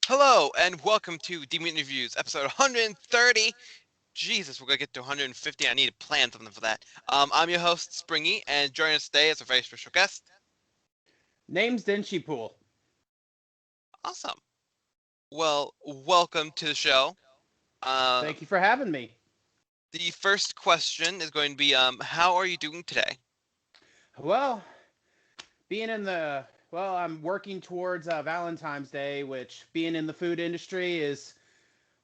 Hello and welcome to Demon Interviews, episode 130. Jesus, we're gonna get to 150. I need to plan something for that. I'm your host, Springy, and joining us today is a very special guest. Name's Pikapool. Awesome. Well, welcome to the show. Thank you for having me. The first question is going to be, how are you doing today? Well, I'm working towards Valentine's Day, which being in the food industry is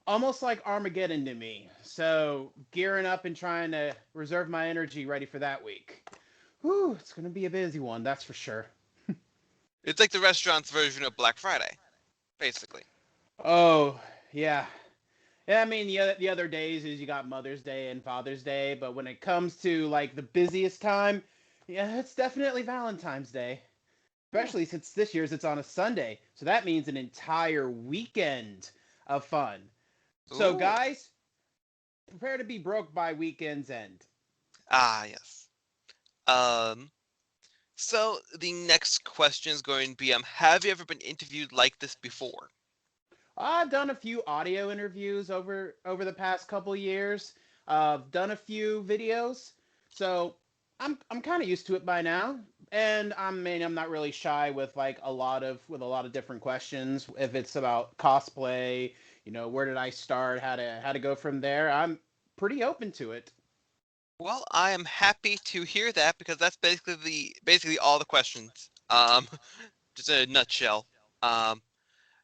almost like Armageddon to me. So, gearing up and trying to reserve my energy ready for that week. Whew, it's going to be a busy one, that's for sure. It's like the restaurant's version of Black Friday, basically. Oh, yeah. Yeah, I mean, the other days is you got Mother's Day and Father's Day, but when it comes to like the busiest time, yeah, it's definitely Valentine's Day. Hmm. Especially since this year's it's on a Sunday. So that means an entire weekend of fun. So Ooh. guys, prepare to be broke by weekend's end. Ah, yes. Um, so the next question is going to be, have you ever been interviewed like this before? I've done a few audio interviews over the past couple years. I've done a few videos. So I'm kind of used to it by now. And I'm not really shy with like a lot of different questions. If it's about cosplay, where did I start, how to go from there. I'm pretty open to it. Well, I am happy to hear that because that's basically all the questions. Just in a nutshell. Um,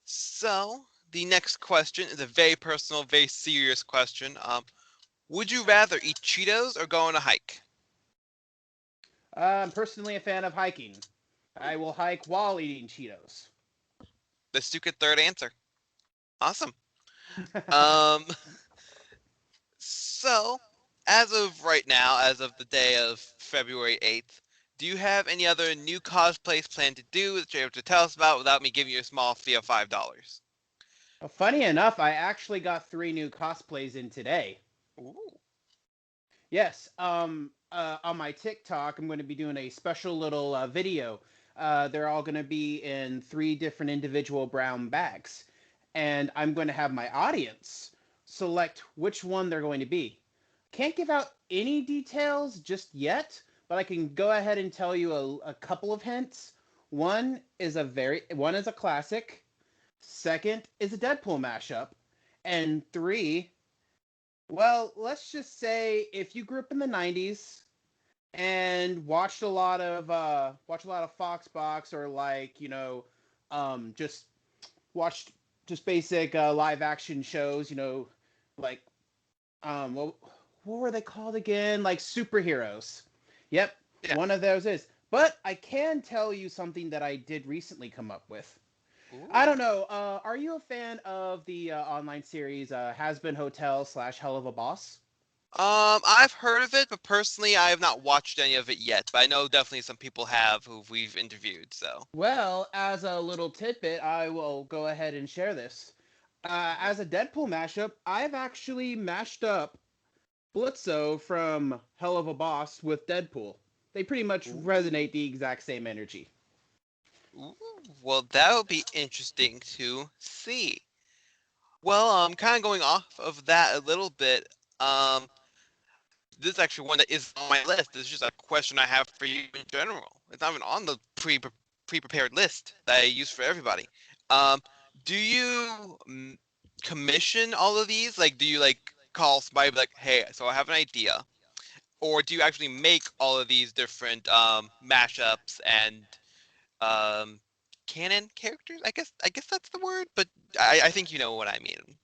so the next question is a very personal, very serious question. Would you rather eat Cheetos or go on a hike? I'm personally a fan of hiking. I will hike while eating Cheetos. The stupid third answer. Awesome. Um, so as of right now, as of the day of February 8th, do you have any other new cosplays planned to do that you're able to tell us about without me giving you a small fee of $5? Well, funny enough, I actually got 3 new cosplays in today. Ooh. Yes, on my TikTok, I'm going to be doing a special little video. They're all going to be in 3 different individual brown bags, and I'm going to have my audience select which one they're going to be. Can't give out any details just yet, but I can go ahead and tell you a couple of hints. One is a classic. Second is a Deadpool mashup, and three, well, let's just say if you grew up in the '90s and watched a lot of Foxbox, or like just watched just basic live action shows, like what were they called again? Like superheroes. Yep, Yeah. one of those is. But I can tell you something that I did recently come up with. I Ooh. don't know. Are you a fan of the online series Has Been Hotel / Hell of a Boss? I've heard of it, but personally, I have not watched any of it yet. But I know definitely some people have who we've interviewed. So. Well, as a little tidbit, I will go ahead and share this. As a Deadpool mashup, I've actually mashed up Blitzo from Hell of a Boss with Deadpool. They pretty much Ooh. resonate the exact same energy. Ooh. Well, that would be interesting to see. Well, kind of going off of that a little bit. Um, this is actually one that is on my list. It's just a question I have for you in general. It's not even on the pre-prepared list that I use for everybody. Um, do you commission all of these? Like, do you like call somebody and be like, "Hey, so I have an idea," or do you actually make all of these different mashups and um, canon characters? I guess that's the word, but I think you know what I mean.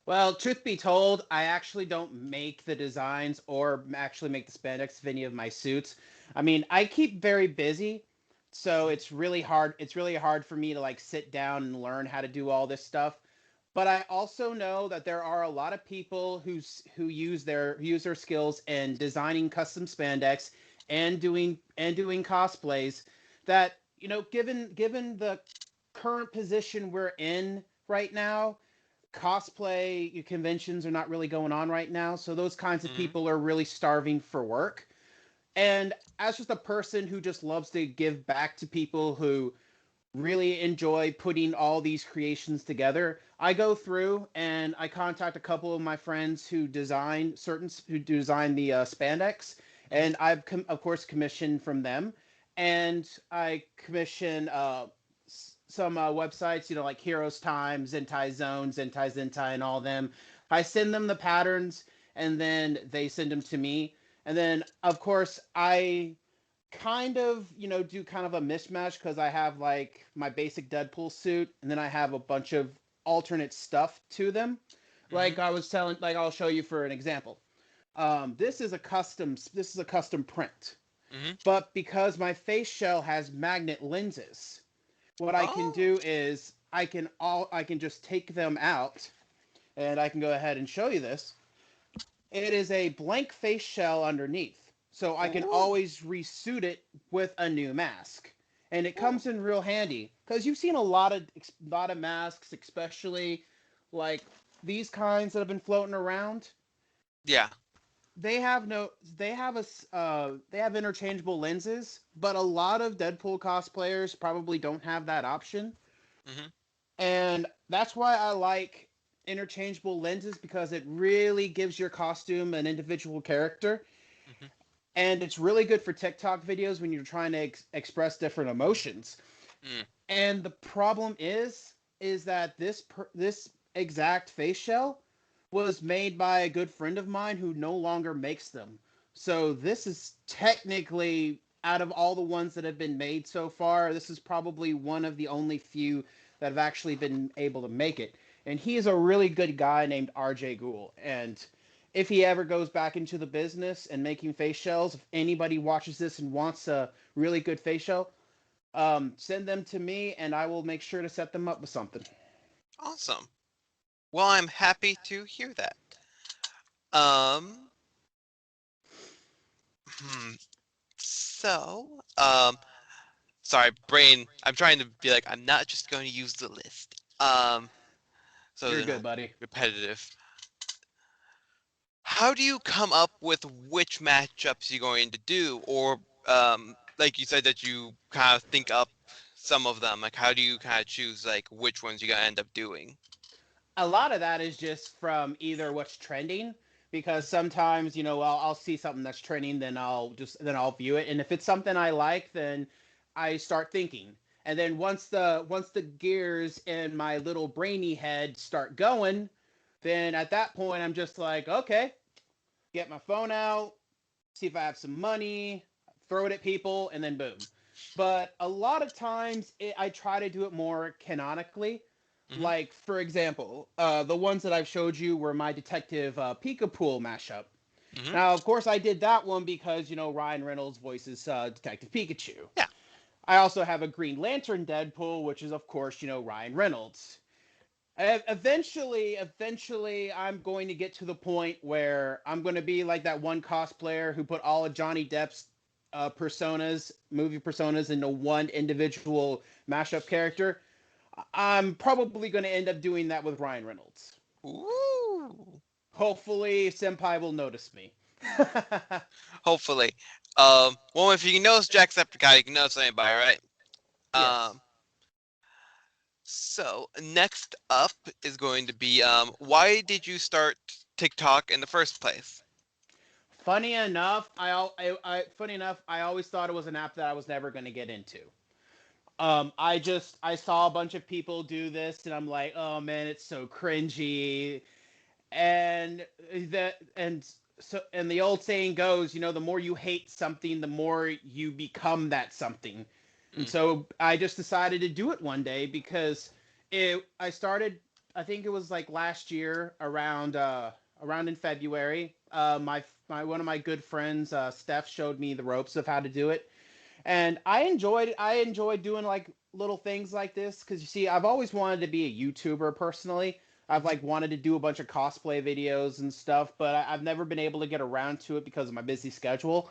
Well, truth be told, I actually don't make the designs or actually make the spandex of any of my suits. I mean, I keep very busy, so Mhm. it's really hard. It's really hard for me to like sit down and learn how to do all this stuff. But I also know that there are a lot of people who use their skills in designing custom spandex and doing cosplays that, given the current position we're in right now, cosplay conventions are not really going on right now, so those kinds of Mhm. people are really starving for work. And as just a person who just loves to give back to people who really enjoy putting all these creations together. I go through and I contact a couple of my friends who design the spandex, Mhm. and I've of course commissioned from them, and I commission some websites, like Heroes Time, Zentai Zone, Zentai Zentai, and all them. I send them the patterns, and then they send them to me, and then of course I kind of, do kind of a mismatch because I have like my basic Deadpool suit and then I have a bunch of alternate stuff to them. Mhm. Like I was telling, like I'll show you for an example. This is a custom print, Mhm. but because my face shell has magnet lenses, what I can Oh. do is I can just take them out and I can go ahead and show you this. It is a blank face shell underneath, so I can Ooh. always resuit it with a new mask, and it Ooh. comes in real handy because you've seen a lot of masks, especially like these kinds that have been floating around. Yeah. They have no, they have interchangeable lenses, but a lot of Deadpool cosplayers probably don't have that option, Mhm. and that's why I like interchangeable lenses because it really gives your costume an individual character, Mhm. and it's really good for TikTok videos when you're trying to express different emotions. Mm. And the problem is that this exact face shell was made by a good friend of mine who no longer makes them. So this is technically, out of all the ones that have been made so far, this is probably one of the only few that have actually been able to make it. And he is a really good guy named RJ Ghoul. And if he ever goes back into the business and making face shells, if anybody watches this and wants a really good face shell, send them to me and I will make sure to set them up with something. Awesome. Well, I'm happy to hear that. Um. Hmm. So, sorry, brain. I'm trying to be like, I'm not just going to use the list. So You're they're good, not buddy. repetitive. How do you come up with which matchups you're going to do, or like you said that you kind of think up some of them. Like, how do you kind of choose like which ones you're gonna end up doing? A lot of that is just from either what's trending, because sometimes, I'll see something that's trending, then I'll view it, and if it's something I like, then I start thinking, and then once the gears in my little brainy head start going, then at that point I'm just like, okay, get my phone out, see if I have some money, throw it at people, and then boom. But a lot of times I try to do it more canonically. Hmm. Like, for example, the ones that I've showed you were my Detective Pikapool mashup. Hmm. Now, of course, I did that one because, Ryan Reynolds voices Detective Pikachu. Yeah. I also have a Green Lantern Deadpool, which is, of course, Ryan Reynolds. Eventually, I'm going to get to the point where I'm going to be like that one cosplayer who put all of Johnny Depp's movie personas, into one individual mashup character. I'm probably going to end up doing that with Ryan Reynolds. Ooh. Hopefully, Senpai will notice me. Hopefully. Well, if you can notice Jacksepticeye, you can notice anybody, right? Yes. Um. So next up is going to be why did you start TikTok in the first place? Funny enough, I always thought it was an app that I was never going to get into. I saw a bunch of people do this, and I'm like, oh man, it's so cringy. And the old saying goes, the more you hate something, the more you become that something. And Mm. so I just decided to do it one day because I started, I think it was like last year around in February. My one of my good friends, Steph, showed me the ropes of how to do it, and I enjoyed doing like little things like this because you see, I've always wanted to be a YouTuber personally. I've Hmm. like wanted to do a bunch of cosplay videos and stuff, but I've never been able to get around to it because of my busy schedule.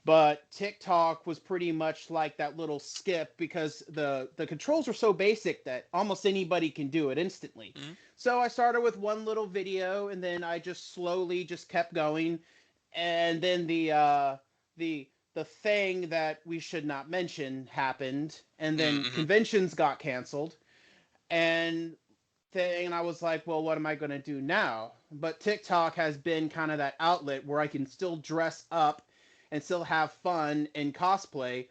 But TikTok was pretty much like that little skip because the controls are so basic that almost anybody can do it instantly. Hmm. So I started with one little video, and then I just slowly just kept going, and then the the thing that we should not mention happened, and then Mm-hmm. conventions got canceled, and I was like, well, what am I going to do now? But TikTok has been kind of that outlet where I can still dress up and still have fun in cosplay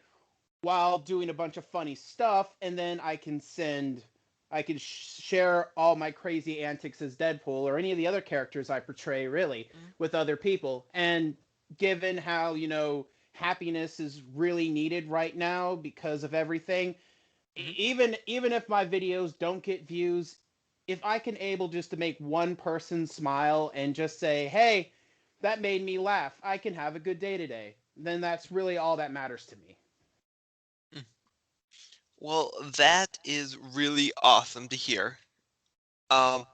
while doing a bunch of funny stuff, and then I can share all my crazy antics as Deadpool or any of the other characters I portray, really, with other people. And given how, happiness is really needed right now because of everything, Mm-hmm. even if my videos don't get views, if I can able just to make one person smile and just say, hey, that made me laugh, I can have a good day today, then that's really all that matters to me. Well, that is really awesome to hear. Um,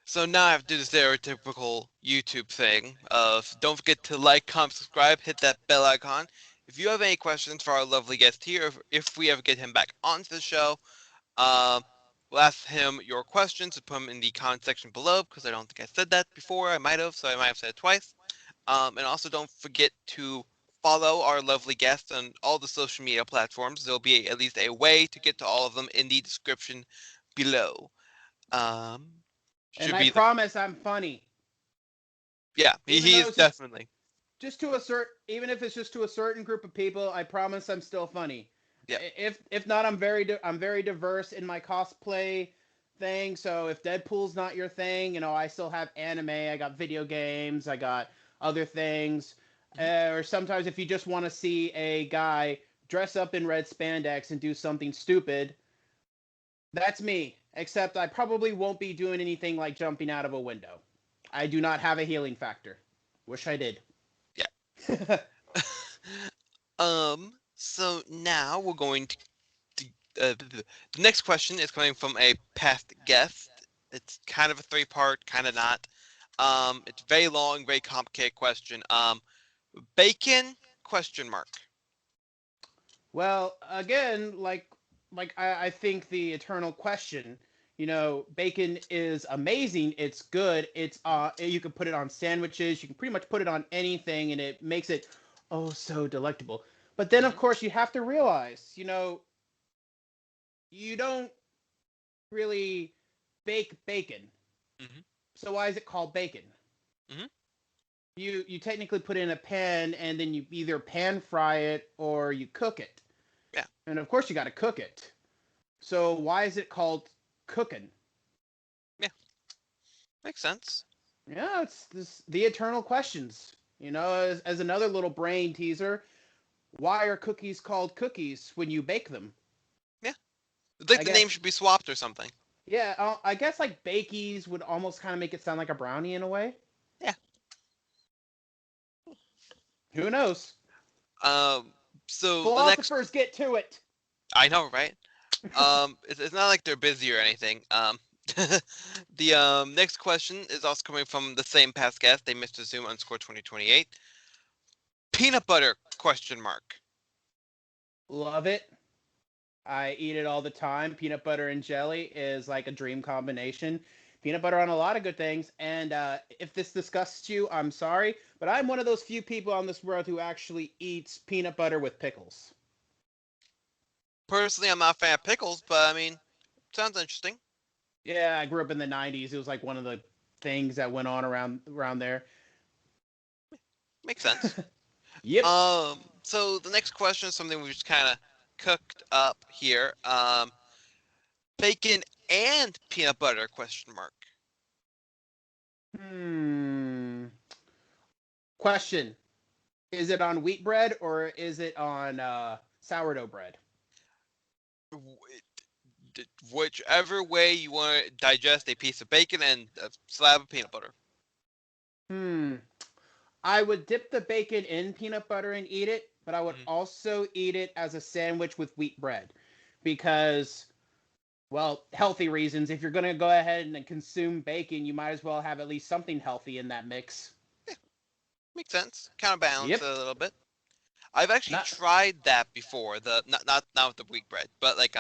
so now I have to do the stereotypical YouTube thing of don't forget to like, comment, subscribe, hit that bell icon. If you have any questions for our lovely guest here, if we ever get him back onto the show, um, we'll ask him your questions and put them in the comment section below because I don't think I said that before. I might have, so I might have said it twice. And also don't forget to follow our lovely guests on all the social media platforms. There'll be at least a way to get to all of them in the description below. Um, And should I be the promise I'm funny. yeah. Even He though is it's just definitely to a certain, even if it's just to a certain group of people, I promise I'm still funny. yeah. If not, I'm very diverse in my cosplay thing. So if Deadpool's not your thing, I still have anime, I got video games, I got other things. Mhm. Or sometimes if you just want to see a guy dress up in red spandex and do something stupid, that's me. Except I probably won't be doing anything like jumping out of a window. I do not have a healing factor. Wish I did. Yeah. So now we're going to the next question is coming from a past guest. It's kind of a three-part, kind of not. It's very long, very complicated question. Bacon? Question mark. Well, again, I think the eternal question, bacon is amazing. It's good. You can put it on sandwiches. You can pretty much put it on anything, and it makes it oh so delectable. But then, of Mm-hmm. course, you have to realize, you don't really bake bacon. Mm-hmm. So why is it called bacon? Mm-hmm. You technically put it in a pan, and then you either pan fry it or you cook it. Yeah. And of course, you got to cook it. So why is it called cooking? Yeah. Makes sense. Yeah, it's the eternal questions. As another little brain teaser, why are cookies called cookies when you bake them? Yeah. I think I the name guess, should be swapped or something. yeah, I guess like bakies would almost kind of make it sound like a brownie in a way. Yeah. Who knows? Um. So the next, Philosophers get to it. I know, right? It's not like they're busy or anything. The next question is also coming from the same past guest. They missed a Zoom underscore 2028. Peanut butter? Question mark. Love it. I eat it all the time. Peanut butter and jelly is like a dream combination. Peanut butter on a lot of good things. And if this disgusts you, I'm sorry, but I'm one of those few people on this world who actually eats peanut butter with pickles. Personally, I'm not a fan of pickles, but I mean, sounds interesting. Yeah, I grew up in the '90s. It was like one of the things that went on around there. Makes sense. Yep. So the next question is something we just kind of cooked up here. Bacon and peanut butter? Question mark. Hmm. Question: is it on wheat bread or is it on sourdough bread? Whichever way you want to digest a piece of bacon and a slab of peanut butter. Hmm. I would dip the bacon in peanut butter and eat it, but I would Mhm. also eat it as a sandwich with wheat bread because, well, healthy reasons. If you're going to go ahead and consume bacon, you might as well have at least something healthy in that mix. Yeah, makes sense. Kind of balance it Yep. a little bit. I've actually Not tried that before. The not with the wheat bread, but like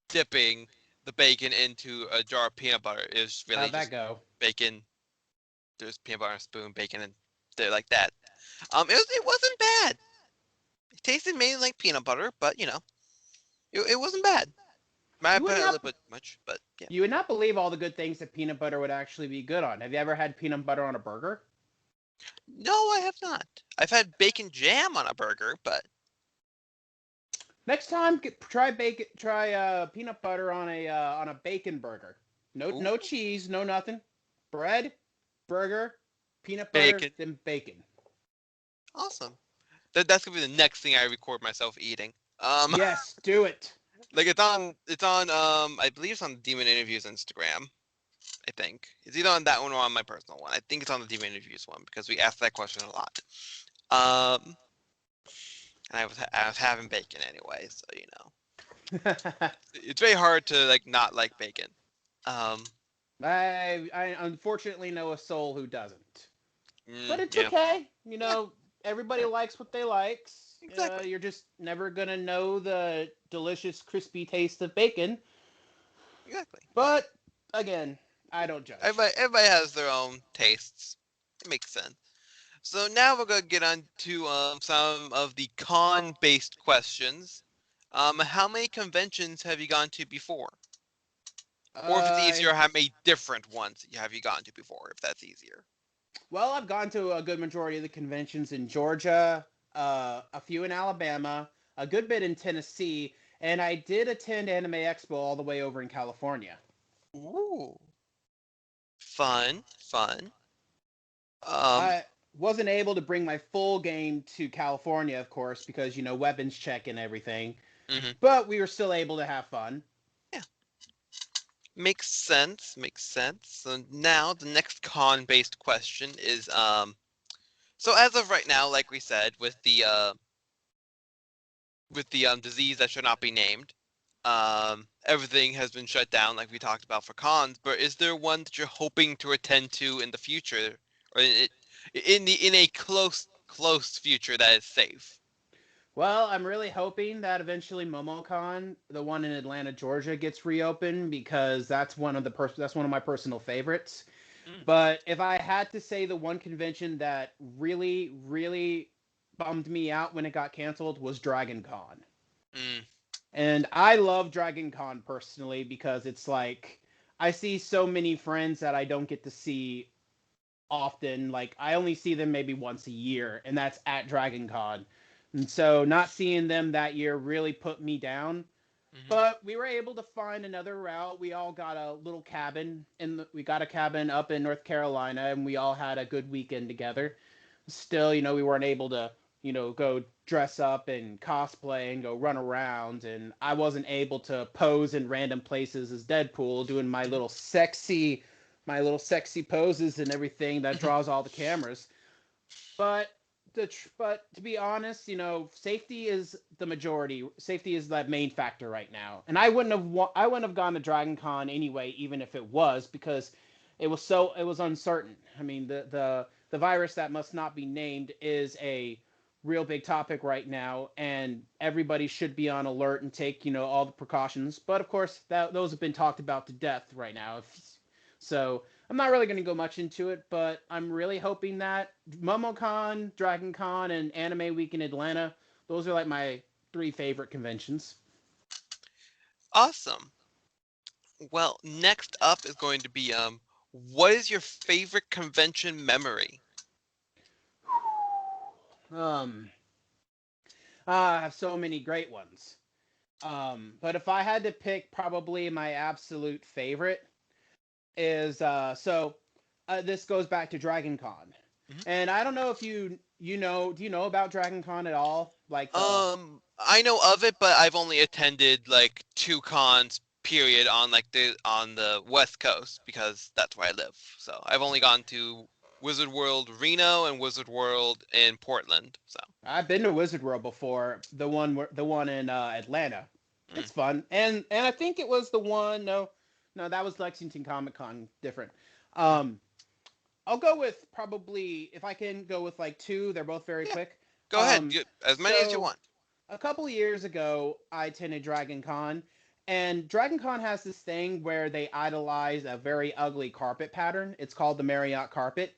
dipping the bacon into a jar of peanut butter is really how'd that just go? bacon. There's peanut butter on a spoon, bacon, and they're like that. It wasn't bad. It tasted mainly like peanut butter, but it wasn't bad. Might You have would put a not little bit much, but yeah. you would not believe all the good things that peanut butter would actually be good on. Have you ever had peanut butter on a burger? No, I have not. I've had bacon jam on a burger, but Next time, try bacon. Try peanut butter on a bacon burger. ooh, No cheese, no nothing. Bread, burger, peanut butter, bacon. then bacon. Awesome. That's gonna be the next thing I record myself eating. Yes, do it. Like it's on I believe it's on the Demon Interviews Instagram. I think it's either on that one or on my personal one. I think it's on the Demon Interviews one because we asked that question a lot. Um, and I was having bacon anyway, so it's very hard to like not like bacon. Um, I unfortunately know a soul who doesn't, but it's yeah, okay. yeah, Everybody yeah, likes what they likes. exactly. You're just never gonna know the delicious, crispy taste of bacon. Exactly. But again, I don't judge. Everybody has their own tastes. It makes sense. So now we're gonna get on to some of the con-based questions. How many conventions have you gone to before? Or if it's Uh, easier, how many different ones have you gone to before? If that's easier. well, I've gone to a good majority of the conventions in Georgia, a few in Alabama, a good bit in Tennessee, and I did attend Anime Expo all the way over in California. Ooh, fun, fun. Um, I wasn't able to bring my full game to California, of course, because weapons check and everything. mhm. But we were still able to have fun. Yeah, makes sense. Makes sense. So now the next con-based question is So as of right now, like we said, with the disease that should not be named, everything has been shut down, like we talked about for cons. But is there one that you're hoping to attend to in the future, or in a close future that is safe? Well, I'm really hoping that eventually MomoCon, the one in Atlanta, Georgia, gets reopened because that's one of my personal favorites. Mm, But if I had to say the one convention that really, really bummed me out when it got canceled was Dragon Con. mm, And I love Dragon Con personally because it's like I see so many friends that I don't get to see often. Like I only see them maybe once a year, and that's at Dragon Con. And so not seeing them that year really put me down. mhm. But we were able to find another route. We all got a little cabin we got a cabin up in North Carolina, and we all had a good weekend together. Still, we weren't able to, go dress up and cosplay and go run around, and I wasn't able to pose in random places as Deadpool doing my little sexy poses and everything that draws all the cameras. But but to be honest, safety is the majority. Safety is the main factor right now. And I wouldn't have gone to Dragon Con anyway, even if it was, because it was uncertain. I mean, the virus that must not be named is a real big topic right now, and everybody should be on alert and take all the precautions. But of course, those have been talked about to death right now. So I'm not really going to go much into it, but I'm really hoping that MomoCon, Dragon Con, and Anime Week in Atlanta, those are like my three favorite conventions. Awesome. Well, next up is going to be what is your favorite convention memory? Um, I have so many great ones. But if I had to pick probably my absolute favorite is this goes back to Dragon Con. Mhm. And I don't know if do you know about Dragon Con at all? Like the I know of it, but I've only attended like two cons period on the West Coast because that's where I live. So I've only gone to Wizard World Reno and Wizard World in Portland. So I've been to Wizard World before, the one in Atlanta. mm, It's fun, and I think it was the one. No, no, that was Lexington Comic Con. Different. mm. Um, I'll go with probably if I can go with like two. They're both very Yeah, quick. go ahead. Um, As many as you so want. a couple of years ago, I attended Dragon Con, and Dragon Con has this thing where they idolize a very ugly carpet pattern. It's called the Marriott carpet,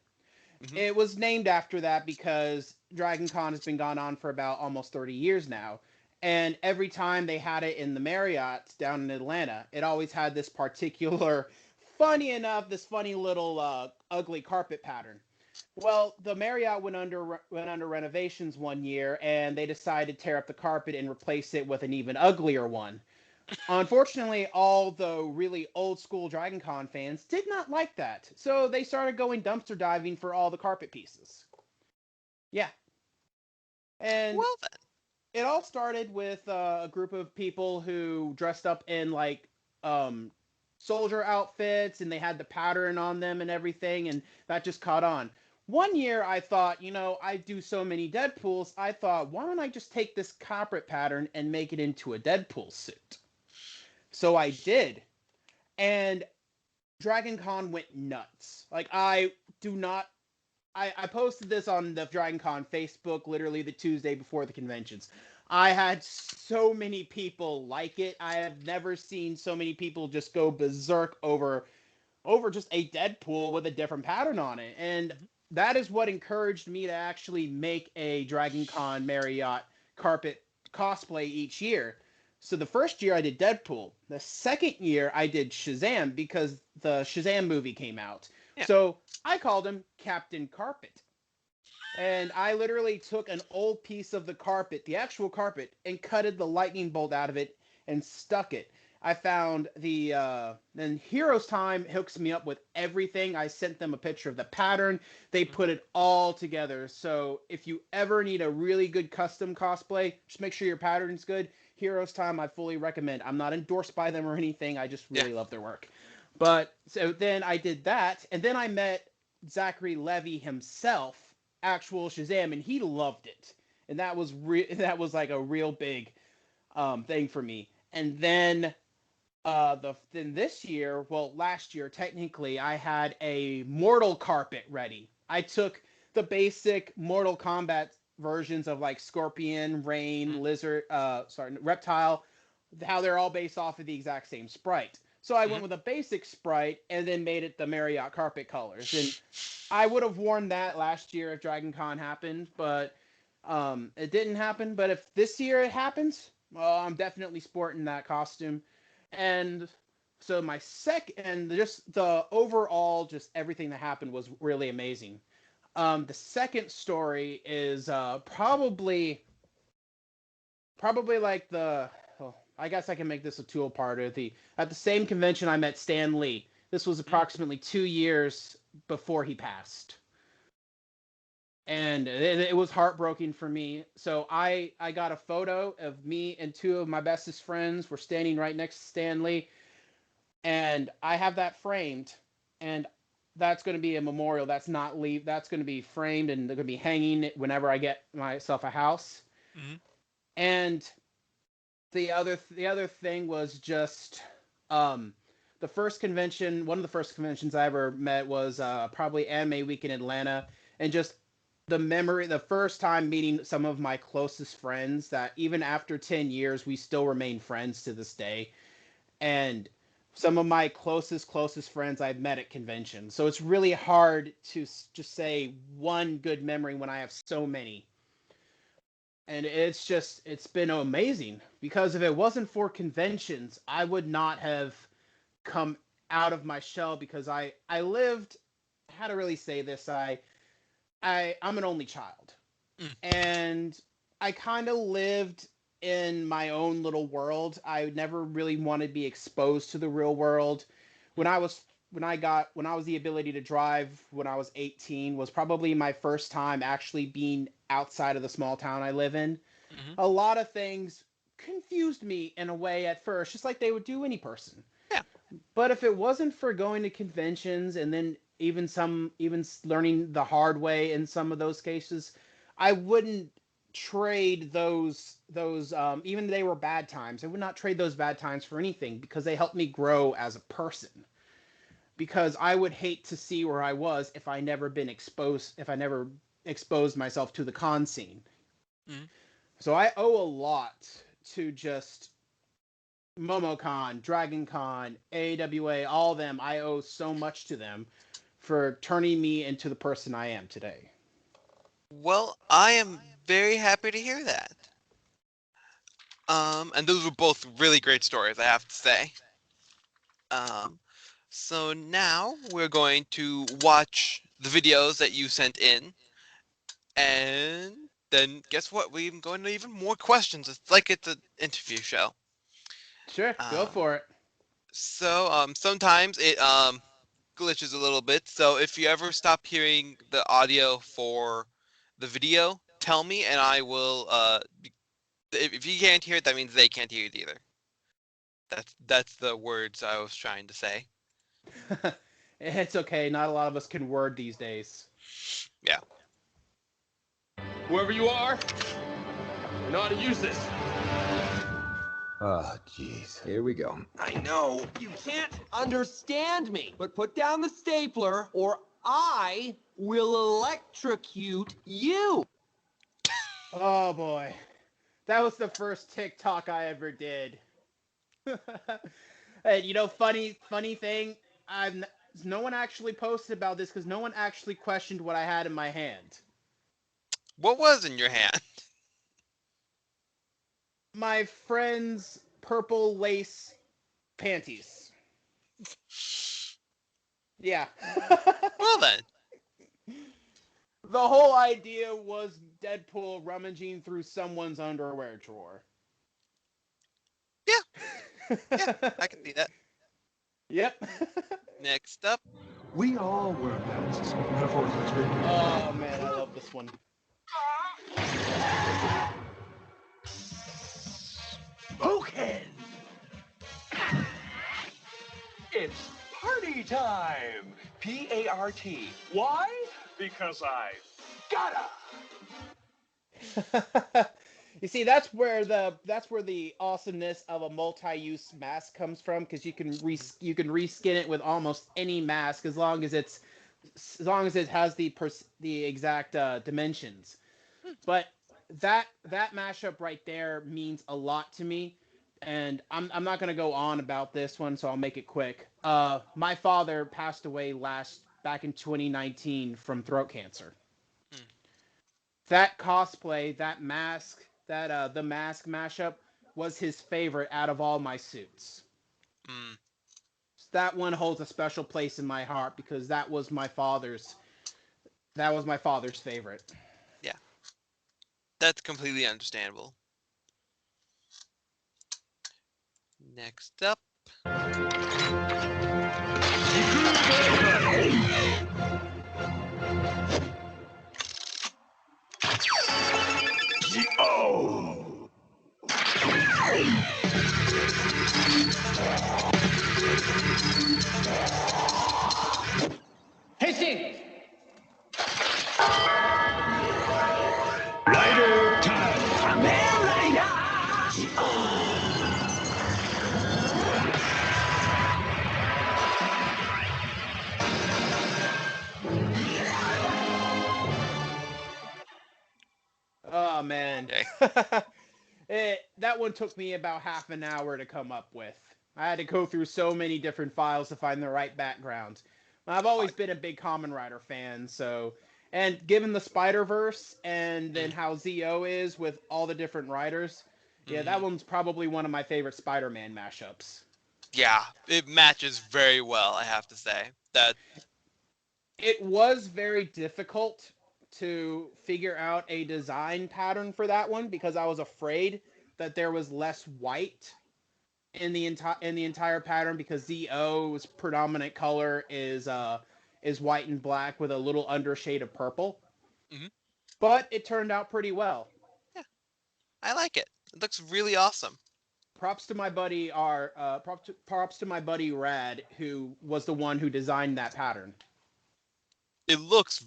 Hmm. It was named after that because Dragon Con has been gone on for about almost 30 years now. And every time they had it in the Marriott down in Atlanta, it always had this particular, funny enough, this funny little ugly carpet pattern. Well, the Marriott went under renovations one year, and they decided to tear up the carpet and replace it with an even uglier one. Unfortunately, all the really old school Dragon Con fans did not like that, so they started going dumpster diving for all the carpet pieces. Yeah, and Well then. it all started with a group of people who dressed up in like um, soldier outfits, and they had the pattern on them and everything, and that just caught on. One year, I thought, I do so many Deadpools. I thought, why don't I just take this carpet pattern and make it into a Deadpool suit? So I did, and Dragon Con went nuts. Like I do not I posted this on the Dragon Con Facebook literally the Tuesday before the conventions. I had so many people like it. I have never seen so many people just go berserk over just a Deadpool with a different pattern on it. And Hmm. that is what encouraged me to actually make a Dragon Con Marriott carpet cosplay each year. So the first year I did Deadpool. The second year I did Shazam because the Shazam movie came out. Yeah. So I called him Captain Carpet. And I literally took an old piece of the carpet, the actual carpet, and cutted the lightning bolt out of it and stuck it. I found then Heroes Time hooks me up with everything. I sent them a picture of the pattern. They Hmm. put it all together. So if you ever need a really good custom cosplay, just make sure your pattern's good. Heroes Time, I fully recommend. I'm not endorsed by them or anything. I just Yeah. really love their work. But so then I did that, and then I met Zachary Levy himself, actual Shazam, and he loved it, and that was like a real big thing for me. And then then this year, well, last year technically, I had a Mortal carpet ready. I took the basic Mortal Kombat versions of like Scorpion, Rain, Hmm. Lizard, Reptile, how they're all based off of the exact same sprite. So I went Hmm. with a basic sprite and then made it the Marriott carpet colors. And I would have worn that last year if Dragon Con happened, but it didn't happen. But if this year it happens, well, I'm definitely sporting that costume. And so my and just the overall, just everything that happened was really amazing. The second story is probably like I guess I can make this a two part of the at the same convention I met Stan Lee. This was Hmm. approximately 2 years before he passed, and it was heartbreaking for me. So I got a photo of me and two of my bestest friends were standing right next to Stan Lee, and I have that framed, and that's going to be a memorial. That's not leave. That's going to be framed, and they're going to be hanging whenever I get myself a house. Hmm. And the other thing was just um, the first convention. One of the first conventions I ever met was probably Anime Week in Atlanta, and just the first time meeting some of my closest friends that even after 10 years we still remain friends to this day, and some of my closest friends I've met at conventions. So it's really hard to just say one good memory when I have so many. And it's been amazing because if it wasn't for conventions, I would not have come out of my shell because I lived, how to really say this, I'm an only child, Hmm. and I kind of lived in my own little world. I never really wanted to be exposed to the real world. When I was when I was the ability to drive when I was 18 was probably my first time actually being outside of the small town I live in. Hmm. A lot of things confused me in a way at first, just like they would do any person. Yeah. But if it wasn't for going to conventions and then even learning the hard way in some of those cases, I wouldn't trade those even they were bad times. I would not trade those bad times for anything because they helped me grow as a person. Because I would hate to see where I was if I never exposed myself to the con scene. Hmm. So I owe a lot to just MomoCon, DragonCon, AWA, all of them. I owe so much to them for turning me into the person I am today. Well, I am very happy to hear that. And those were both really great stories, I have to say. Um, so now we're going to watch the videos that you sent in, and then guess what? We're going to even more questions. It's like it's an interview show. Sure, go Um, for it. sometimes it glitches a little bit. So if you ever stop hearing the audio for the video, tell me, and I will. If you can't hear it, that means they can't hear it either. That's the words I was trying to say. It's okay. Not a lot of us can word these days. Yeah. Whoever you are, you know how to use this. Oh, jeez. Here we go. I know. You can't understand me. But put down the stapler or I will electrocute you. Oh boy. That was the first TikTok I ever did. And funny thing, I'm no one actually posted about this because no one actually questioned what I had in my hand. What was in your hand? My friend's purple lace panties. Yeah. Well then. The whole idea was Deadpool rummaging through someone's underwear drawer. Yeah. Yeah. I can see that. Yep. Next up. We all wear masks, metaphorically speaking. Oh man, I love this one. Spoken! It's party time! P-A-R-T. Why? Because I gotta! You see, that's where the awesomeness of a multi-use mask comes from, because you can reskin it with almost any mask as long as it has the exact dimensions. But that mashup right there means a lot to me, and I'm not gonna go on about this one, so I'll make it quick. My father passed away back in 2019 from throat cancer. Hmm. That cosplay, that mask, the mask mashup was his favorite out of all my suits. Mm. That one holds a special place in my heart because that was my father's favorite. Yeah. That's completely understandable. Next up. Oh! Hastings! Rider time! Oh man. Okay. That one took me about half an hour to come up with. I had to go through so many different files to find the right background. I've always been a big Kamen Rider fan, so, and given the Spider-Verse and then how ZO is with all the different writers, yeah, that one's probably one of my favorite Spider-Man mashups. Yeah, it matches very well, I have to say. That It was very difficult to figure out a design pattern for that one because I was afraid that there was less white in the entire pattern, because ZO's predominant color is white and black with a little undershade of purple. Mhm. But it turned out pretty well. Yeah, I like it. It looks really awesome. Props to my buddy props to my buddy Rad, who was the one who designed that pattern. It looks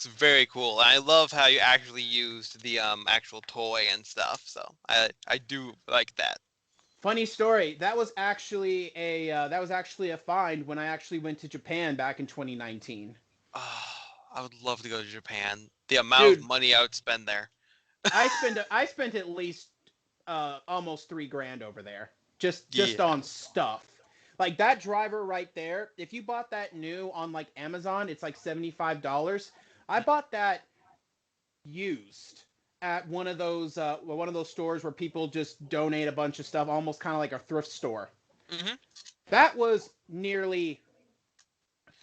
very cool. And I love how you actually used the actual toy and stuff. So I do like that. Funny story, that was actually a find when I actually went to Japan back in 2019. Oh, I would love to go to Japan. The amount of Dude, money I would spend there. I spent at least almost $3,000 over there, just Yeah. on stuff. Like that driver right there, if you bought that new on like Amazon, it's like $75. I bought that used at one of those stores where people just donate a bunch of stuff, almost kind of like a thrift store. Mm-hmm. That was nearly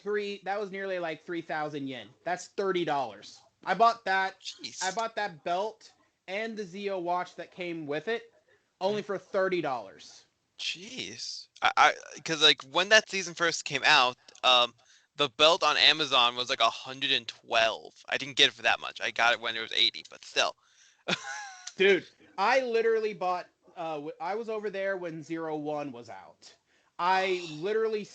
like 3,000 yen. That's $30. I bought that. Jeez. I bought that belt and the Zeo watch that came with it, only for $30. Jeez. Because like when that season first came out, the belt on Amazon was like 112. I didn't get it for that much. I got it when it was 80, but still. Dude, I literally bought. I was over there when 01 was out. I literally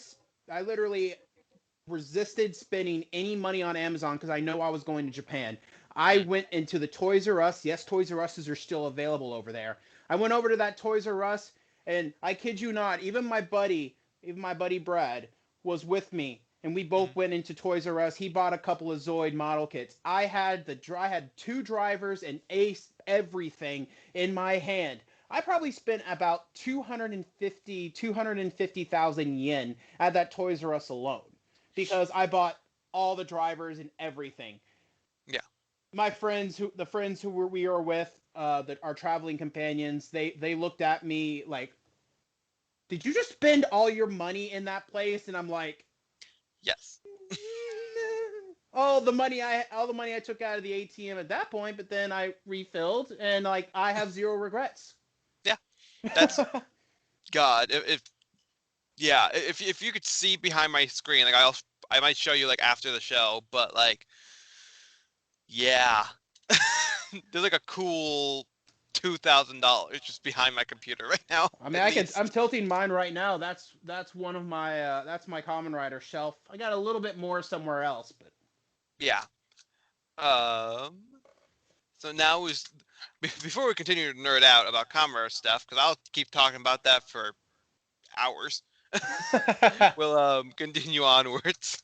resisted spending any money on Amazon because I know I was going to Japan. I went into the Toys R Us. Yes, Toys R Us's are still available over there. I went over to that Toys R Us, and I kid you not, even my buddy Brad was with me, and we both went into Toys R Us. He bought a couple of Zoid model kits. I had two drivers and everything in my hand. I probably spent about 250,000 yen at that Toys R Us alone because I bought all the drivers and everything. Yeah. My friends we were with, that our traveling companions, they looked at me like, "Did you just spend all your money in that place?" And I'm like, Yes. all the money I took out of the ATM at that point, but then I refilled, and like I have zero regrets. Yeah. That's God. If you could see behind my screen, like I might show you like after the show, but like, yeah, there's like a cool $2,000 just behind my computer right now. I mean, I'm tilting mine right now. That's one of my that's my Kamen Rider shelf. I got a little bit more somewhere else, but yeah. So now before we continue to nerd out about commerce stuff, because I'll keep talking about that for hours. We'll continue onwards.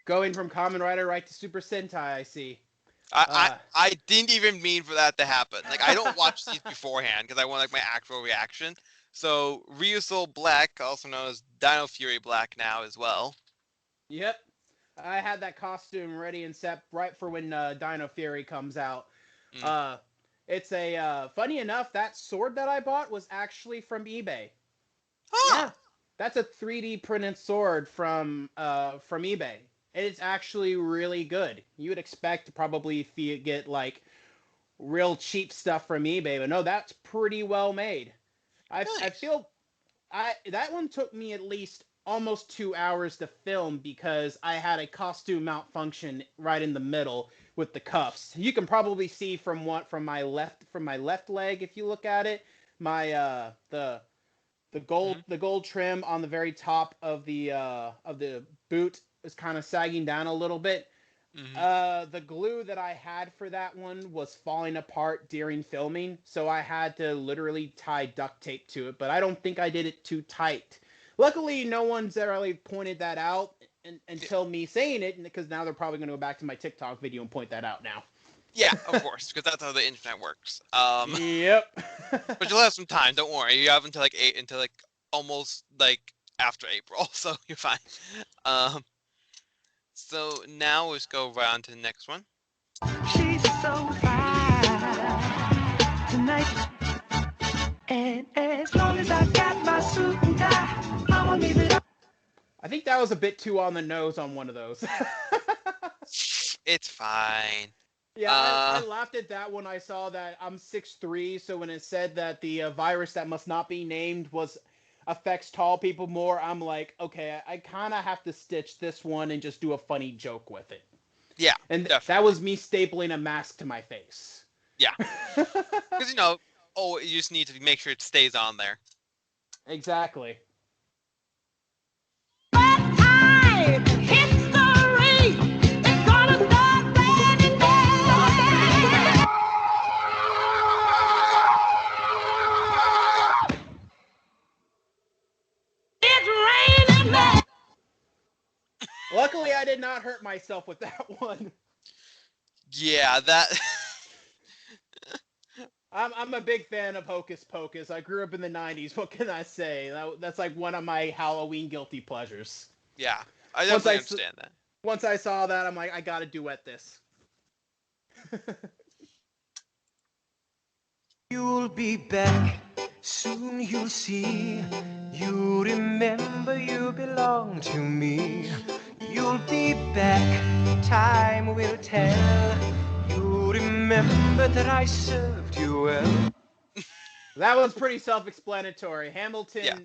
Going from Kamen Rider right to Super Sentai, I see. I didn't even mean for that to happen. Like I don't watch these beforehand because I want like my actual reaction. So Ryusoul Black, also known as Dino Fury Black now as well. Yep. I had that costume ready and set right for when Dino Fury comes out. It's funny enough, that sword that I bought was actually from eBay. Huh. Yeah. That's a 3D printed sword from eBay. And it's actually really good. You would expect to probably get like real cheap stuff from eBay, but no, that's pretty well made. Nice. I feel that one took me at least almost 2 hours to film because I had a costume malfunction right in the middle with the cuffs. You can probably see from my left leg if you look at it, my the gold trim on the very top of the boot is kind of sagging down a little bit. The glue that I had for that one was falling apart during filming, so I had to literally tie duct tape to it, but I don't think I did it too tight. Luckily, no one's ever really pointed that out until me saying it, because now they're probably going to go back to my TikTok video and point that out now. Yeah, of course, because that's how the internet works. Yep. But you'll have some time. Don't worry. You have until almost like after April, so you're fine. So now let's go around to the next one. She's so fine tonight. And as long as I got my suit and tie, I'ma leave it up. I think that was a bit too on the nose on one of those. It's fine. Yeah, I laughed at that when I saw that I'm 6'3", so when it said that the virus that must not be named affects tall people more, I'm like, okay, I kind of have to stitch this one and just do a funny joke with it. Yeah, and definitely. That was me stapling a mask to my face. Yeah, because you just need to make sure it stays on there. Exactly. I did not hurt myself with that one. Yeah, that. I'm a big fan of Hocus Pocus. I grew up in the 90s. What can I say? That's like one of my Halloween guilty pleasures. Yeah, I Once definitely understand that. Once I saw that, I'm like, I gotta duet this. You'll be back, soon you'll see. You remember you belong to me. You'll be back, time will tell. You remember that I served you well. That was pretty self-explanatory. Yeah.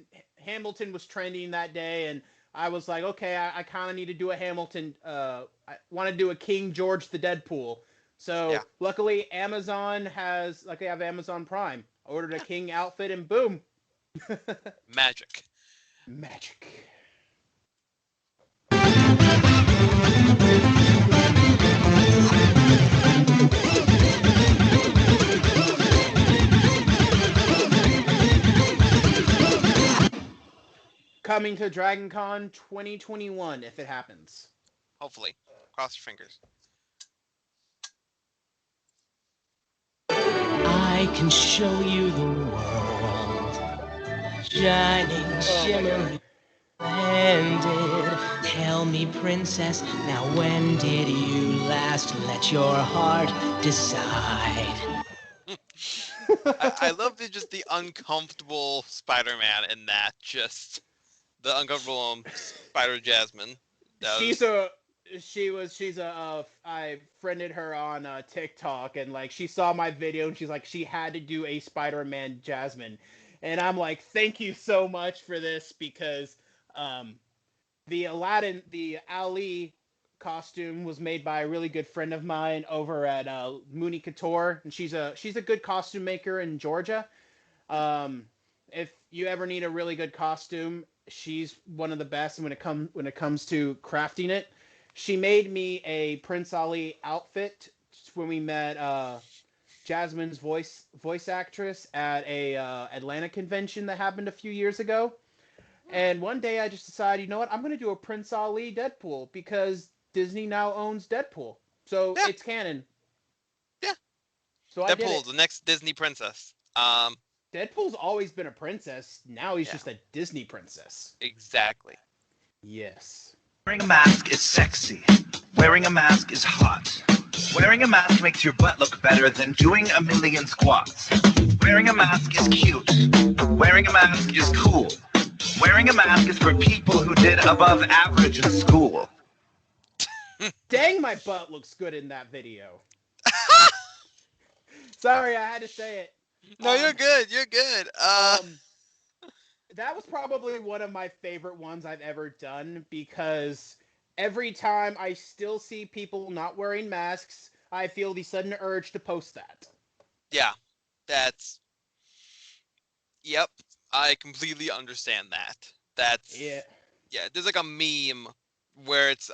Hamilton was trending that day, and I was like, okay, I kind of need to do a Hamilton. I want to do a King George the Deadpool. So Yeah. luckily, they have Amazon Prime. I ordered a King outfit, and boom, Magic. magic. Coming to Dragon Con 2021 if it happens. Hopefully. Cross your fingers. I can show you the world, shining, shimmering, splendid. Tell me, princess, now when did you last let your heart decide? I love the uncomfortable Spider-Man in that. Just the uncomfortable Spider Jasmine. I friended her on TikTok, and like she saw my video, and she's like, she had to do a Spider-Man Jasmine, and I'm like, thank you so much for this, because the Ali costume was made by a really good friend of mine over at Mooney Couture, and she's a good costume maker in Georgia. If you ever need a really good costume, she's one of the best when it comes to crafting it. She made me a Prince Ali outfit when we met Jasmine's voice actress at a Atlanta convention that happened a few years ago. And one day I just decided, you know what, I'm going to do a Prince Ali Deadpool, because Disney now owns Deadpool. So Yeah. it's canon. Yeah. So I did Deadpool, it. the next Disney princess. Deadpool's always been a princess. Now he's Yeah. just a Disney princess. Exactly. Yes. Wearing a mask is sexy. Wearing a mask is hot. Wearing a mask makes your butt look better than doing a million squats. Wearing a mask is cute. Wearing a mask is cool. Wearing a mask is for people who did above average in school. Dang, my butt looks good in that video. Sorry, I had to say it. No, you're good. You're good. That was probably one of my favorite ones I've ever done, because every time I still see people not wearing masks, I feel the sudden urge to post that. Yeah. That's. Yep. I completely understand that. That's. Yeah. Yeah. There's like a meme where it's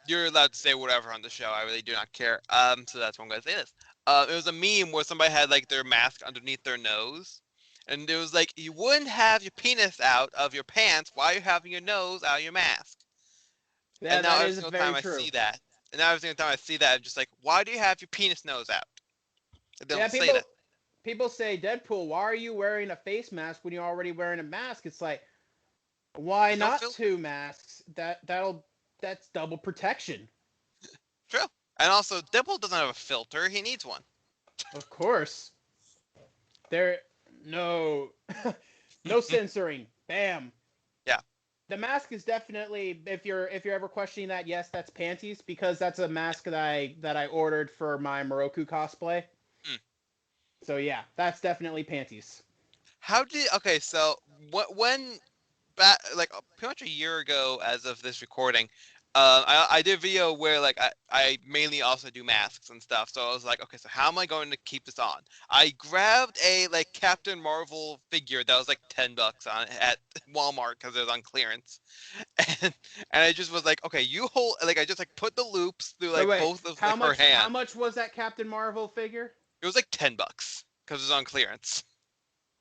you're allowed to say whatever on the show. I really do not care. So that's why I'm gonna say this. It was a meme where somebody had like their mask underneath their nose, and it was like, you wouldn't have your penis out of your pants while you're having your nose out of your mask. Yeah, And now that every is single very time true. I see that, I'm just like, why do you have your penis nose out? They don't say that. People say, Deadpool, why are you wearing a face mask when you're already wearing a mask? It's like, why There's no not filter. 2 masks? That's double protection. True. And also, Deadpool doesn't have a filter. He needs one. Of course. No censoring. Bam. Yeah. The mask is definitely, if you're ever questioning that, yes, that's panties, because that's a mask that I ordered for my Moroku cosplay. Mm. So yeah, that's definitely panties. So pretty much a year ago, as of this recording, I did a video where like I mainly also do masks and stuff. So I was like, okay, so how am I going to keep this on? I grabbed a like Captain Marvel figure that was like $10 on it at Walmart because it was on clearance, and I just was like, okay, you hold, like I just like put the loops through like Wait, both of how like her much? hands. How much was that Captain Marvel figure? It was like $10 because it was on clearance.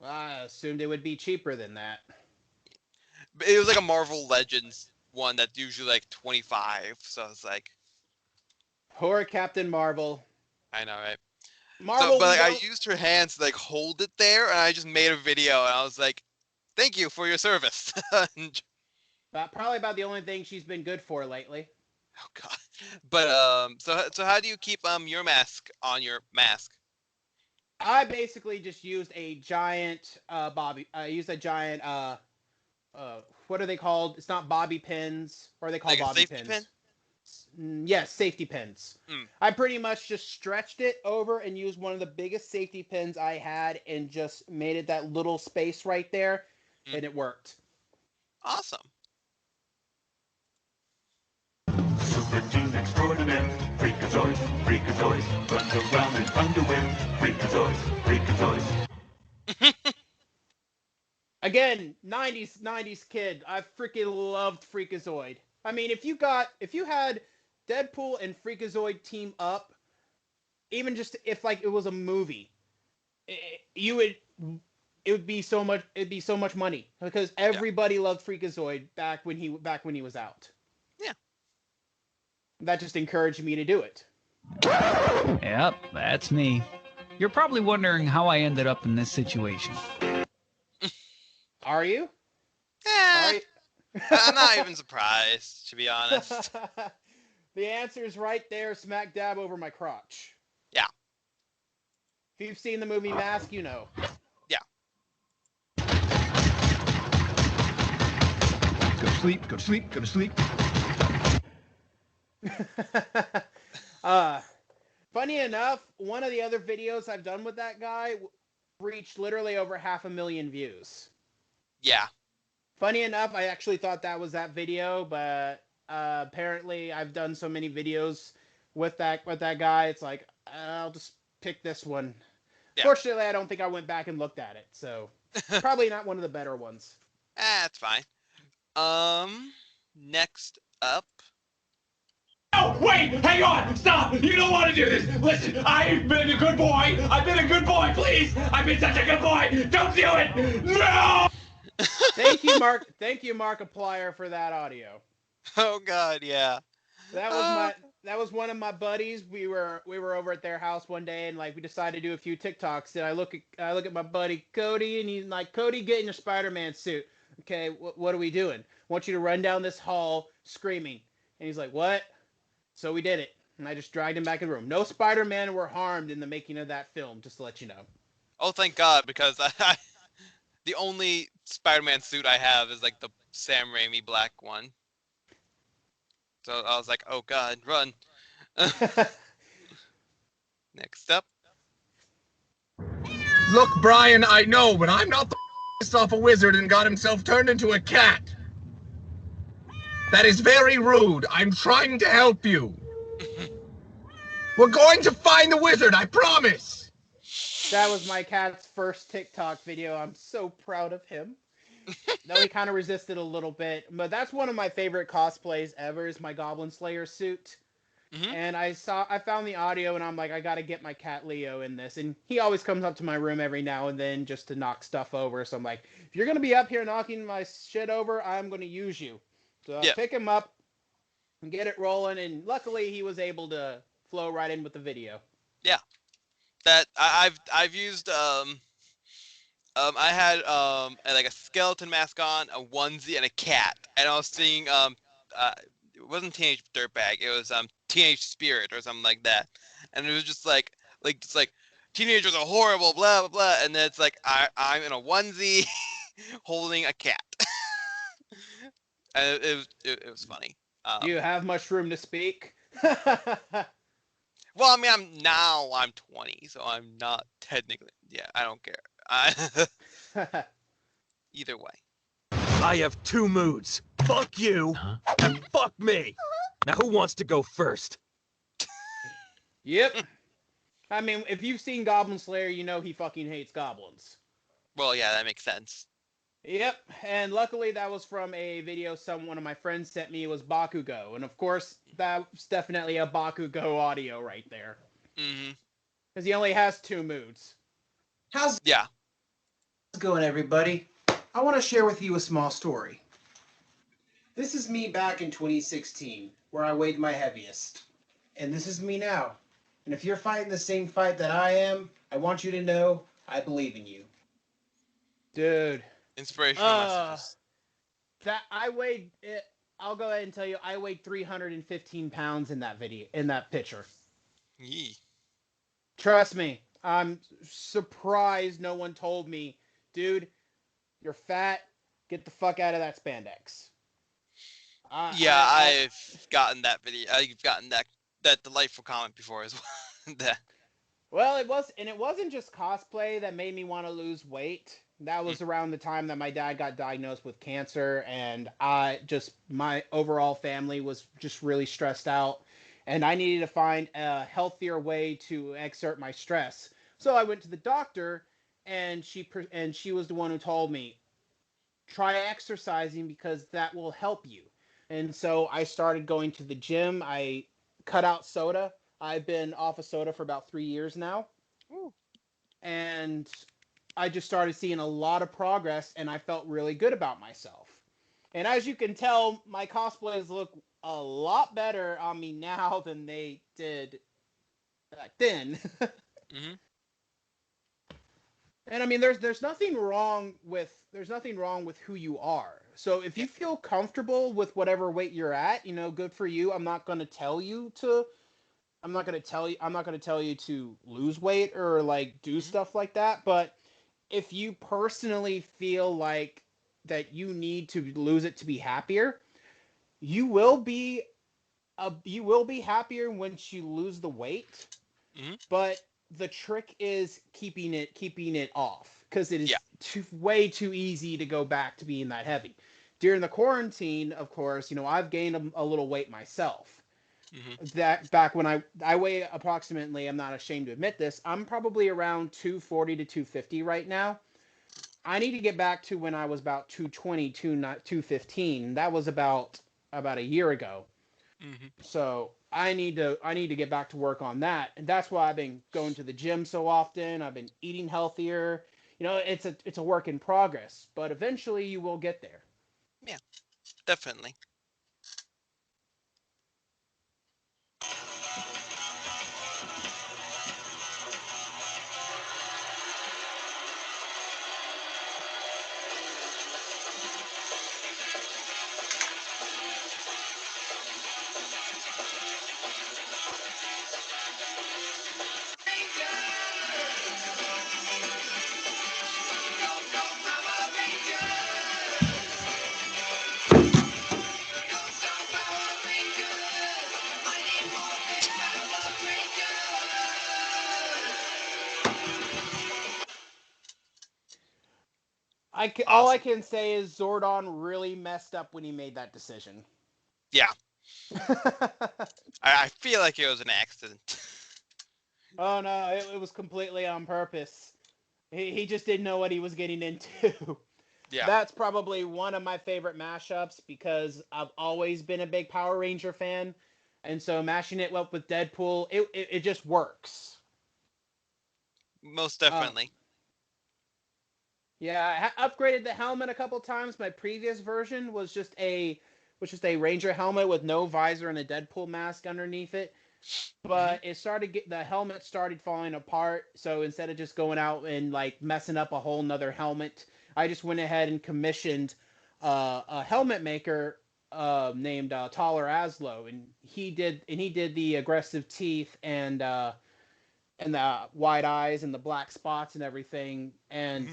Well, I assumed it would be cheaper than that. It was like a Marvel Legends one that's usually like 25. So it's like, Poor Captain Marvel. I know, right? So, Marvel, but we like, I don't. used her hands to like hold it there, and I just made a video, and I was like, "Thank you for your service." Probably about the only thing she's been good for lately. Oh God. But so how do you keep your mask on your mask? I basically just used a giant bobby. I used a giant what are they called? It's not bobby pins, or are they called Like a bobby safety pin? pins? Yes, safety pins. Mm. I pretty much just stretched it over and used one of the biggest safety pins I had and just made it that little space right there, Mm. and it worked. Awesome. Super team extraordinaire, freakazoid, freakazoid, runs around in underwear, freakazoid, freakazoid. Again, 90s kid. I freaking loved Freakazoid. I mean, if you had Deadpool and Freakazoid team up, even just if like it was a movie, you would it would be so much it'd be so much money because everybody loved Freakazoid back when he was out. Yeah. That just encouraged me to do it. Yep, that's me. You're probably wondering how I ended up in this situation. Are you? Eh, Are you? I'm not even surprised, to be honest. The answer is right there, smack dab over my crotch. Yeah. If you've seen the movie Mask, you know. Yeah. Go to sleep, go to sleep, go to sleep. Funny enough, one of the other videos I've done with that guy reached literally over 500,000 views. Yeah. Funny enough, I actually thought that was that video, but apparently I've done so many videos with that guy. It's like I'll just pick this one. Yeah. Fortunately, I don't think I went back and looked at it, so probably not one of the better ones. That's fine. Next up. Oh, wait, hang on, stop, you don't want to do this. Listen, I've been a good boy. I've been a good boy, please. I've been such a good boy. Don't do it. No! Thank you, Mark. Thank you, Markiplier, for that audio. Oh God, yeah. That was one of my buddies. We were over at their house one day, and like we decided to do a few TikToks. And I look at my buddy Cody, and he's like, "Cody, get in your Spider-Man suit." Okay, what are we doing? I want you to run down this hall screaming. And he's like, "What?" So we did it, and I just dragged him back in the room. No Spider-Man were harmed in the making of that film, just to let you know. Oh, thank God, because the only Spider-Man suit I have is like the Sam Raimi black one. So I was like, oh God, run. Next up. Look, Brian, I know, but I'm not the pissed off a wizard and got himself turned into a cat. That is very rude. I'm trying to help you. We're going to find the wizard, I promise. That was my cat's first TikTok video. I'm so proud of him. Though he kind of resisted a little bit, but that's one of my favorite cosplays ever. Is my Goblin Slayer suit. Mm-hmm. And I found the audio, and I'm like, I gotta get my cat Leo in this. And he always comes up to my room every now and then just to knock stuff over. So I'm like, if you're gonna be up here knocking my shit over, I'm gonna use you. So I pick him up and get it rolling. And luckily, he was able to flow right in with the video. Yeah, that I've used I had like a skeleton mask on, a onesie, and a cat, and I was seeing it wasn't Teenage Dirtbag, it was Teenage Spirit or something like that, and it was just like teenagers are horrible, blah blah blah, and then it's like I'm in a onesie holding a cat, and it was funny. Do you have much room to speak? Well, I mean, I'm 20, so I'm not technically. Yeah, I don't care. Either way. I have two moods. Fuck you and fuck me. Now who wants to go first? Yep. I mean, if you've seen Goblin Slayer, you know he fucking hates goblins. Well, yeah, that makes sense. Yep, and luckily that was from a video one of my friends sent me. It was Bakugo, and of course that's definitely a Bakugo audio right there. Mm-hmm. Because he only has two moods. How's it going, everybody? I want to share with you a small story. This is me back in 2016, where I weighed my heaviest. And this is me now. And if you're fighting the same fight that I am, I want you to know I believe in you. Dude. Inspirational messages. That I weighed it. I'll go ahead and tell you, I weighed 315 pounds in that video, in that picture. Yee. Trust me, I'm surprised no one told me, dude, you're fat. Get the fuck out of that spandex. I've gotten that video. I've gotten that delightful comment before as well. Well, it wasn't just cosplay that made me want to lose weight. That was around the time that my dad got diagnosed with cancer, and my overall family was just really stressed out, and I needed to find a healthier way to exert my stress. So I went to the doctor, and she was the one who told me, try exercising because that will help you. And so I started going to the gym. I cut out soda. I've been off of soda for about 3 years now. Ooh. And I just started seeing a lot of progress, and I felt really good about myself. And as you can tell, my cosplays look a lot better on me now than they did back then. Mm-hmm. And I mean, there's nothing wrong with who you are. So if you feel comfortable with whatever weight you're at, good for you. I'm not going to tell you to lose weight or like do stuff like that. But if you personally feel like that you need to lose it to be happier, you will be happier once you lose the weight. Mm-hmm. But the trick is keeping it off, because it is way too easy to go back to being that heavy. During the quarantine, of course, I've gained a little weight myself. Mm-hmm. That back when I weigh approximately, I'm not ashamed to admit this, I'm probably around 240 to 250 right now. I need to get back to when I was about 220, 215. That was about a year ago. Mm-hmm. So I need to get back to work on that, and that's why I've been going to the gym so often. I've been eating healthier. It's a work in progress, but eventually you will get there. Yeah, definitely. All I can say is Zordon really messed up when he made that decision. Yeah. I feel like it was an accident. Oh no, it was completely on purpose. He just didn't know what he was getting into. Yeah. That's probably one of my favorite mashups, because I've always been a big Power Ranger fan, and so mashing it up with Deadpool, it just works. Most definitely. Yeah, I upgraded the helmet a couple times. My previous version was just a Ranger helmet with no visor and a Deadpool mask underneath it. But the helmet started falling apart. So instead of just going out and like messing up a whole nother helmet, I just went ahead and commissioned a helmet maker named Taller Aslo, and he did the aggressive teeth and the wide eyes and the black spots and everything. And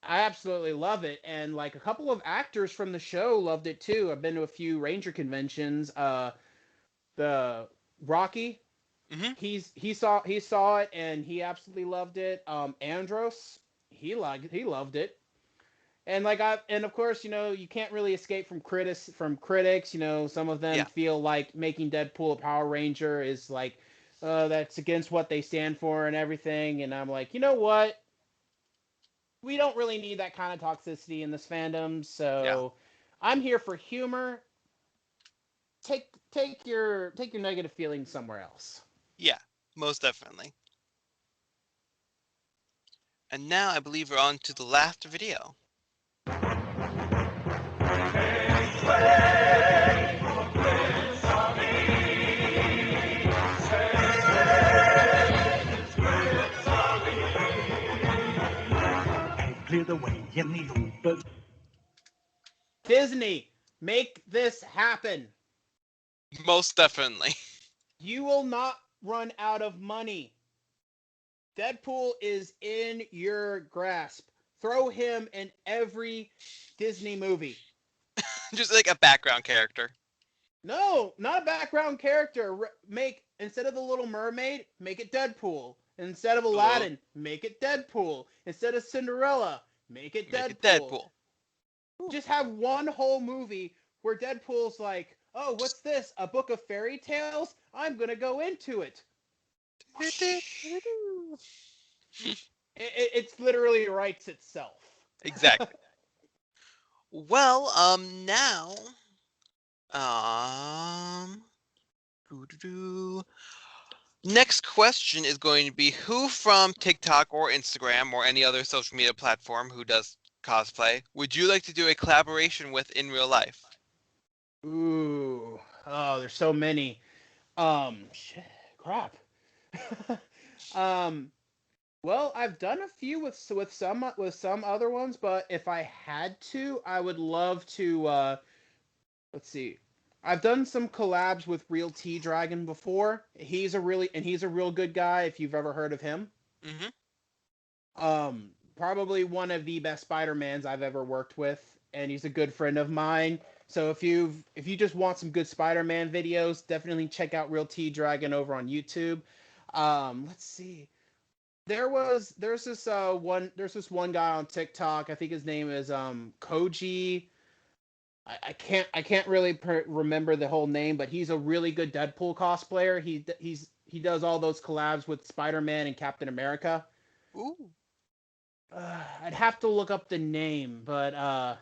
I absolutely love it, and like a couple of actors from the show loved it too. I've been to a few Ranger conventions. The Rocky, he saw it and he absolutely loved it. Andros, he loved it, and and of course, you can't really escape from critics. Some of them feel like making Deadpool a Power Ranger is like that's against what they stand for and everything. And I'm like, you know what? We don't really need that kind of toxicity in this fandom, so I'm here for humor. Take your negative feelings somewhere else. Yeah, most definitely. And now I believe we're on to the last video. clear the way in the open. Disney, make this happen. Most definitely. You will not run out of money. Deadpool is in your grasp. Throw him in every Disney movie. Just like a background character. No, not a background character. Make, instead of the Little Mermaid, make it Deadpool. Instead of Aladdin, make it Deadpool. Instead of Cinderella, make it Deadpool. Make it Deadpool. Just have one whole movie where Deadpool's like, oh, what's this? A book of fairy tales? I'm gonna go into it. It's literally writes itself. Exactly. Well, now, next question is going to be, who from TikTok or Instagram or any other social media platform who does cosplay would you like to do a collaboration with in real life? Ooh, oh, there's so many. Shit, crap. Well, I've done a few with some other ones, but if I had to, I would love to. Let's see. I've done some collabs with Real Tea Dragon before. He's a real good guy. If you've ever heard of him. Mm-hmm. Probably one of the best Spider-Mans I've ever worked with, and he's a good friend of mine. So if you just want some good Spider-Man videos, definitely check out Real Tea Dragon over on YouTube. Let's see. There's this one guy on TikTok. I think his name is Koji. I can't really remember the whole name, but he's a really good Deadpool cosplayer. He does all those collabs with Spider-Man and Captain America. Ooh. I'd have to look up the name, but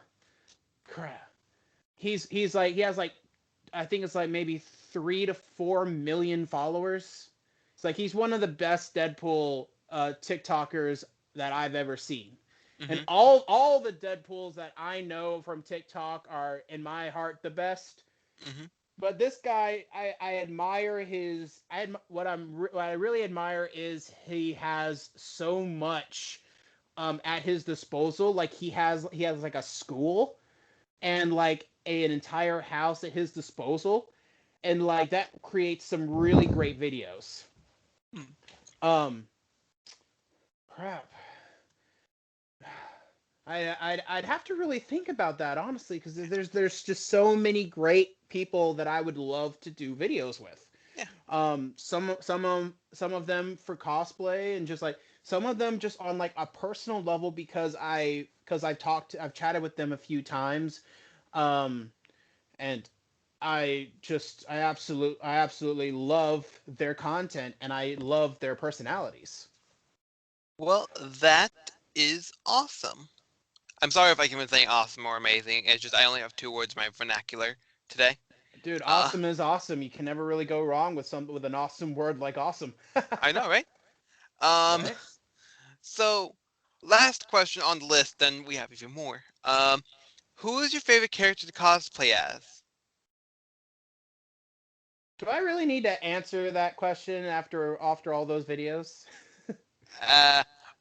crap. He has like, I think it's like maybe 3 to 4 million followers. It's like he's one of the best Deadpool TikTokers that I've ever seen. Mm-hmm. And all the Deadpools that I know from TikTok are in my heart the best. Mm-hmm. But this guy, I admire his. What I really admire is he has so much at his disposal. Like he has like a school and like an entire house at his disposal, and like that creates some really great videos. Crap. I'd have to really think about that, honestly, because there's just so many great people that I would love to do videos with. Yeah. Some of them for cosplay, and just like some of them just on like a personal level because I've chatted with them a few times, and I absolutely love their content and I love their personalities. Well, that is awesome. I'm sorry if I keep saying awesome or amazing. It's just I only have 2 words in my vernacular today. Dude, awesome is awesome. You can never really go wrong with an awesome word like awesome. I know, right? Right? So, last question on the list, then we have even more. Who is your favorite character to cosplay as? Do I really need to answer that question after all those videos?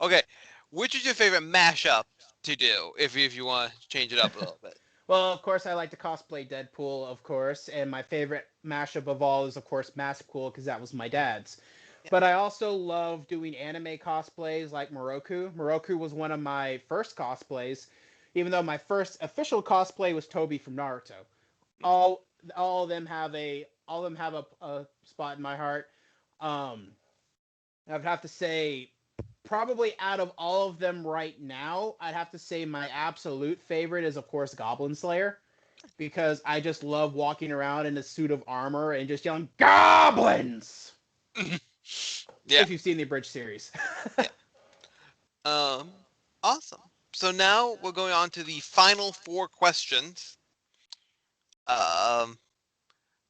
Okay. Which is your favorite mashup to do, if you want to change it up a little bit? Well, of course, I like to cosplay Deadpool, of course, and my favorite mashup of all is, of course, Maskpool, because that was my dad's. Yeah. But I also love doing anime cosplays like Moroku. Moroku was one of my first cosplays, even though my first official cosplay was Toby from Naruto. All of them have a spot in my heart. I would have to say, probably out of all of them right now, I'd have to say my absolute favorite is, of course, Goblin Slayer, because I just love walking around in a suit of armor and just yelling goblins. Yeah. If you've seen the abridged series. Yeah. Awesome. So now we're going on to the final 4 questions.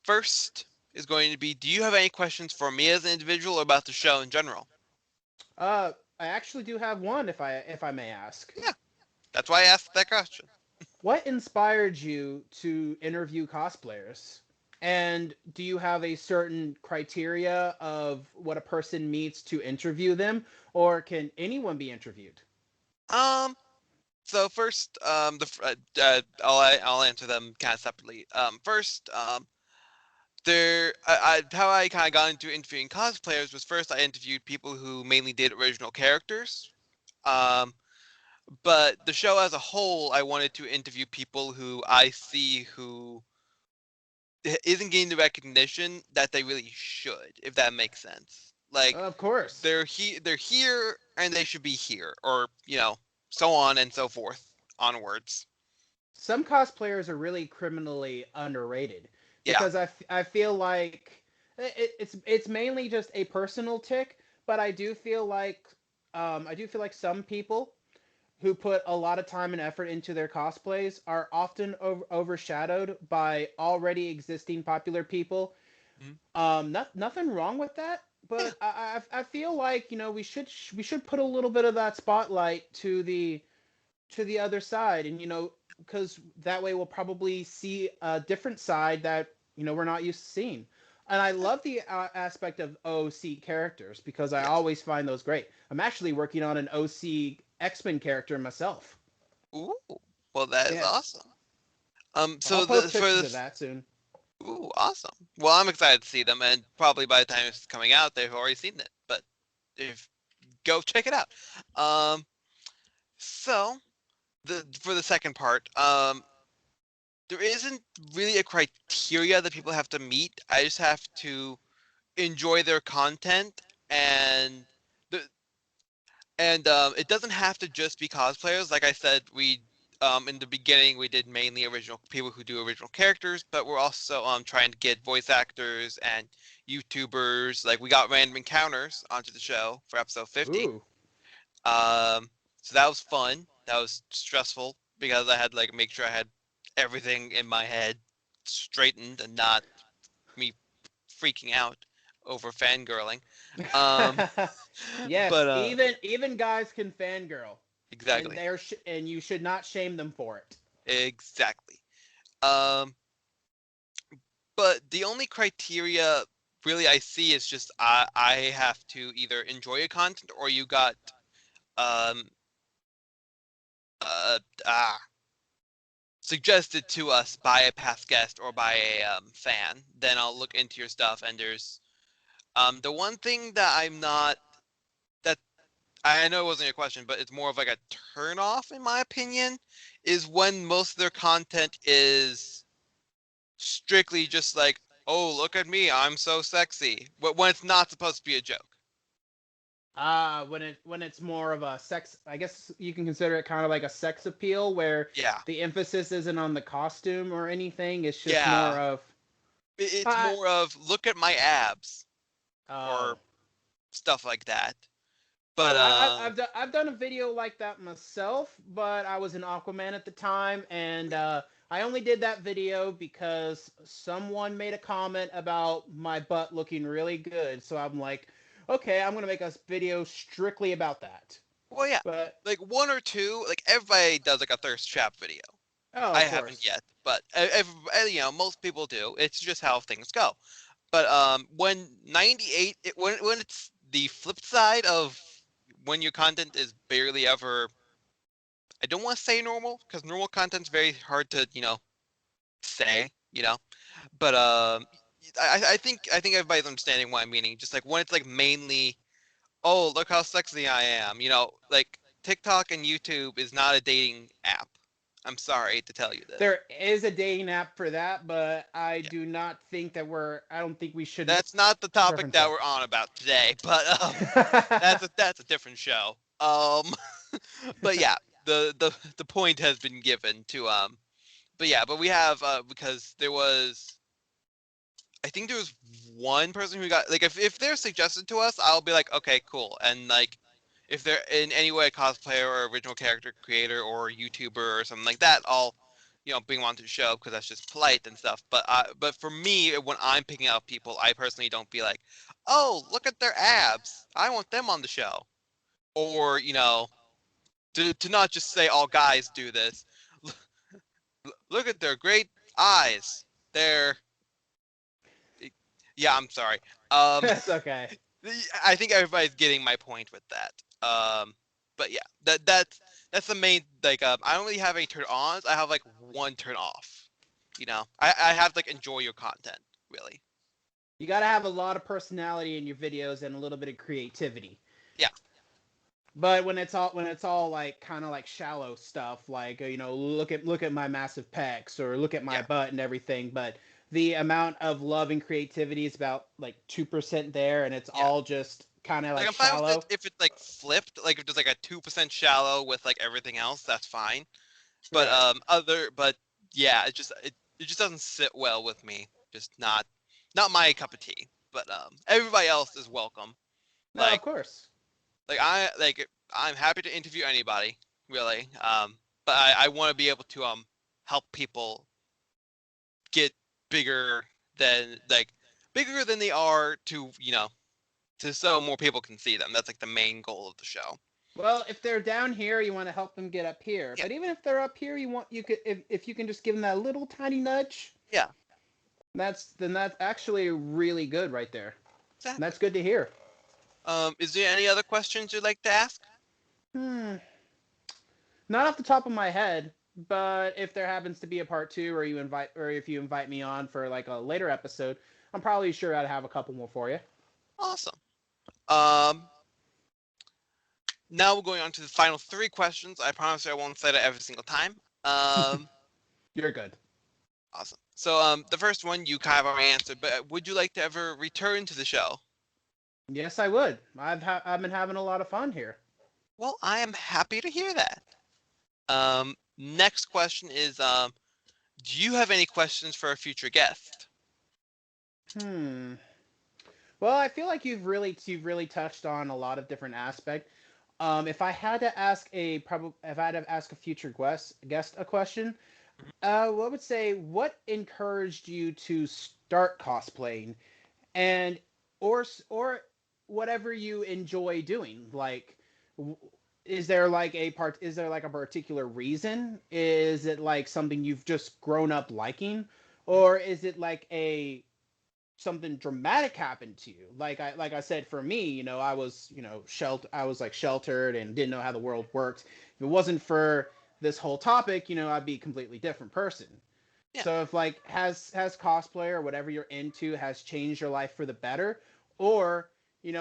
First is going to be, do you have any questions for me as an individual or about the show in general? I actually do have one, if I may ask. Yeah, that's why I asked that question. What inspired you to interview cosplayers? And do you have a certain criteria of what a person meets to interview them, or can anyone be interviewed? So first, I'll answer them kind of separately. First, how I kind of got into interviewing cosplayers was first I interviewed people who mainly did original characters. Um, but the show as a whole, I wanted to interview people who I see who isn't getting the recognition that they really should, if that makes sense. Like Of course. they're here, and they should be here, or so on and so forth, onwards. Some cosplayers are really criminally underrated Yeah. because I feel like it's mainly just a personal tick, but I do feel like some people who put a lot of time and effort into their cosplays are often overshadowed by already existing popular people. Nothing wrong with that, but I feel like we should put a little bit of that spotlight to the other side, and because that way we'll probably see a different side that we're not used to seeing. And I love the aspect of OC characters because I Yes. always find those great. I'm actually working on an OC X-Men character myself. Ooh. Well, that is Yes, awesome. I'll So post for pictures of this. that soon. Ooh, awesome. Well, I'm excited to see them, and probably by the time it's coming out, they've already seen it. But if go check it out. Um, so for the second part, there isn't really a criteria that people have to meet. I just have to enjoy their content, and the it doesn't have to just be cosplayers. Like I said, we in the beginning we did mainly original people who do original characters, but we're also trying to get voice actors and YouTubers. Like we got Random Encounters onto the show for episode 50. Ooh. So that was fun. That was stressful because I had to make sure I had everything in my head straightened and not me freaking out over fangirling. Um, Yes, but even guys can fangirl, and exactly, and you should not shame them for it. exactly. Um, but the only criteria really I see is just I have to either enjoy a content or you got um uh ah suggested to us by a past guest or by a fan. Then I'll look into your stuff, and there's the one thing that I'm not that I know it wasn't your question, but it's more of like a turn off in my opinion, is when most of their content is strictly just like, oh, look at me, I'm so sexy. But when it's not supposed to be a joke. When it's more of a sex, I guess you can consider it kind of like a sex appeal where Yeah. the emphasis isn't on the costume or anything. It's just more Yeah. of It's uh, more of look at my abs or oh. stuff like that. But I've done a video like that myself, but I was in Aquaman at the time, and I only did that video because someone made a comment about my butt looking really good. So I'm like, okay, I'm gonna make a video strictly about that. well, yeah, But like one or two, like everybody does like a thirst trap video. oh, I of haven't course. yet, but most people do. It's just how things go. But when 98, when it's the flip side of when your content is barely ever, I don't want to say normal because normal content's very hard to say, But I think everybody's understanding what I'm meaning. Just like when it's like mainly, oh, look how sexy I am. Like TikTok and YouTube is not a dating app. I'm sorry to tell you this. There is a dating app for that, but I Yeah. do not think that I don't think we should That's not the topic reference that that. we're on about today, but that's a different show. But yeah, the point has been given to but yeah, but we have because there was, I think there was one person who got, like, if they're suggested to us, I'll be like, okay, cool. And like if they're in any way a cosplayer or original character creator or YouTuber or something like that, I'll bring them onto the show because that's just polite and stuff. But for me, when I'm picking out people, I personally don't be like, oh, look at their abs, I want them on the show. Or to not just say all guys do this. Look at their great eyes. They're Yeah, I'm sorry. That's okay. I think everybody's getting my point with that. But yeah, that's that's the main, like, I don't really have any turn-ons. I have, like, one turn-off. You know? I have to, like, enjoy your content, really. You got to have a lot of personality in your videos and a little bit of creativity. Yeah. But when it's all like kind of like shallow stuff, like look at my massive pecs or look at my butt and everything, but the amount of love and creativity is about like 2% there, and it's all just kind of like I'm fine with shallow. it if it's like flipped, like if there's like a 2% shallow with like everything else, that's fine. But yeah, it just doesn't sit well with me. Just not my cup of tea. But everybody else is welcome. No, of course. I'm happy to interview anybody, really. But I want to be able to help people get bigger than they are, to so more people can see them. That's like the main goal of the show. Well, if they're down here, you want to help them get up here. Yeah. But even if they're up here, if you can just give them that little tiny nudge. Yeah. That's actually really good right there. Exactly. That's good to hear. Is there any other questions you'd like to ask? Not off the top of my head, but if there happens to be a part 2, or if you invite me on for like a later episode, I'm probably sure I'd have a couple more for you. Awesome. Now we're going on to the final 3 questions. I promise you I won't say that every single time. You're good. Awesome. So the first one you kind of already answered, but would you like to ever return to the show? Yes, I would. I've been having a lot of fun here. Well, I am happy to hear that. Next question is, do you have any questions for a future guest? Well, I feel like you've really touched on a lot of different aspects. If I had to ask a future guest a question, I would say, what encouraged you to start cosplaying, and or whatever you enjoy doing? Like, is there like a particular reason? Is it like something you've just grown up liking, or is it like something dramatic happened to you? Like I said, for me, I was sheltered and didn't know how the world worked. If it wasn't for this whole topic, I'd be a completely different person. Yeah. So if has cosplay or whatever you're into has changed your life for the better, or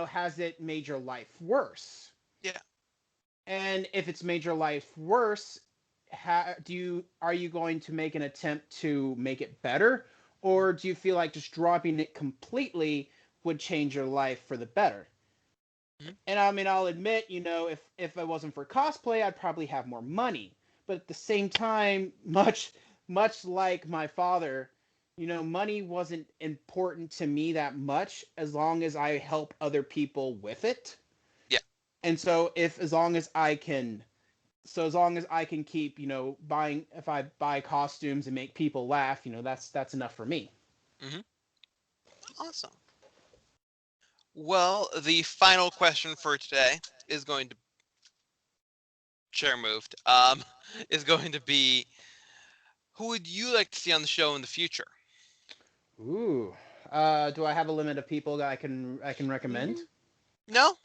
has it made your life worse? Yeah. And if it's made your life worse, are you going to make an attempt to make it better? Or do you feel like just dropping it completely would change your life for the better? Mm-hmm. And I mean, I'll admit, if it wasn't for cosplay, I'd probably have more money. But at the same time, much like my father, money wasn't important to me that much, as long as I help other people with it. Yeah. And so as long as I can keep, buying, if I buy costumes and make people laugh, that's enough for me. Mm-hmm. Awesome. Well, the final question for today is going to is going to be, who would you like to see on the show in the future? Ooh. Do I have a limit of people that I can recommend? No.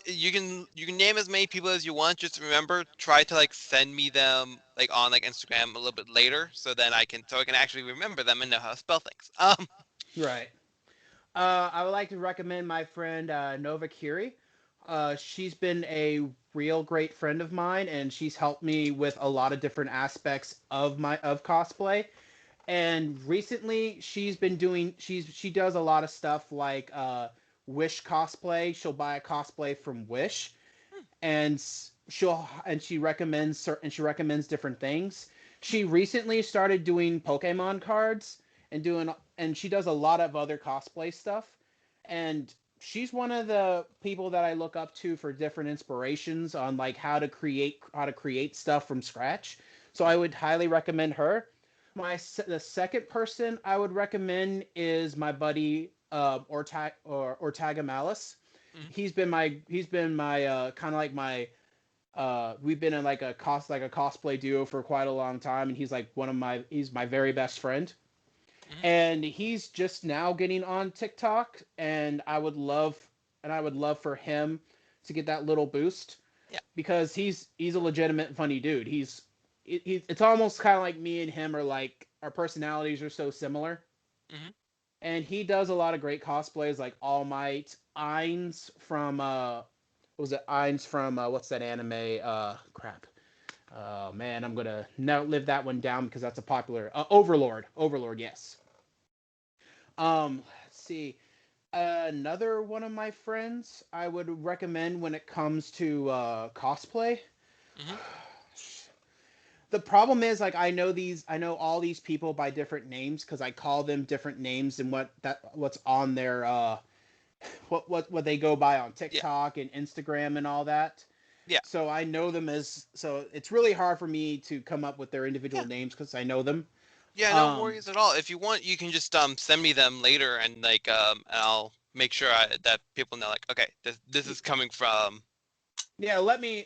You can name as many people as you want. Just remember, try to send me them on Instagram a little bit later, so then I can actually remember them and know how to spell things. Right. I would like to recommend my friend Nova Curie. She's been a real great friend of mine, and she's helped me with a lot of different aspects of cosplay. And recently, she does a lot of stuff like Wish cosplay. She'll buy a cosplay from Wish, and she recommends different things. She recently started doing Pokemon cards and she does a lot of other cosplay stuff. And she's one of the people that I look up to for different inspirations on how to create stuff from scratch. So I would highly recommend her. The second person I would recommend is my buddy Ortega Malice. Mm-hmm. He's been my kind of like my we've been in a cosplay duo for quite a long time, and he's he's my very best friend. Mm-hmm. And he's just now getting on TikTok, and I would love for him to get that little boost. Yeah. Because he's a legitimate funny dude. It's almost kind of like me and him are like our personalities are so similar. Mhm. And he does a lot of great cosplays like All Might, Ainz from what was it? Ainz from what's that anime? Crap. Oh man, I'm gonna now live that one down because that's a popular Overlord. Overlord, yes. Let's see. Another one of my friends I would recommend when it comes to cosplay. Mhm. The problem is like I know all these people by different names because I call them different names than what's on their what they go by on Yeah. TikTok and Instagram and all that. Yeah. So I know them so it's really hard for me to come up with their individual Yeah. names because I know them. Yeah, no worries at all. If you want, you can just send me them later, and like and I'll make sure that people know, like, okay, this is coming from. Yeah, let me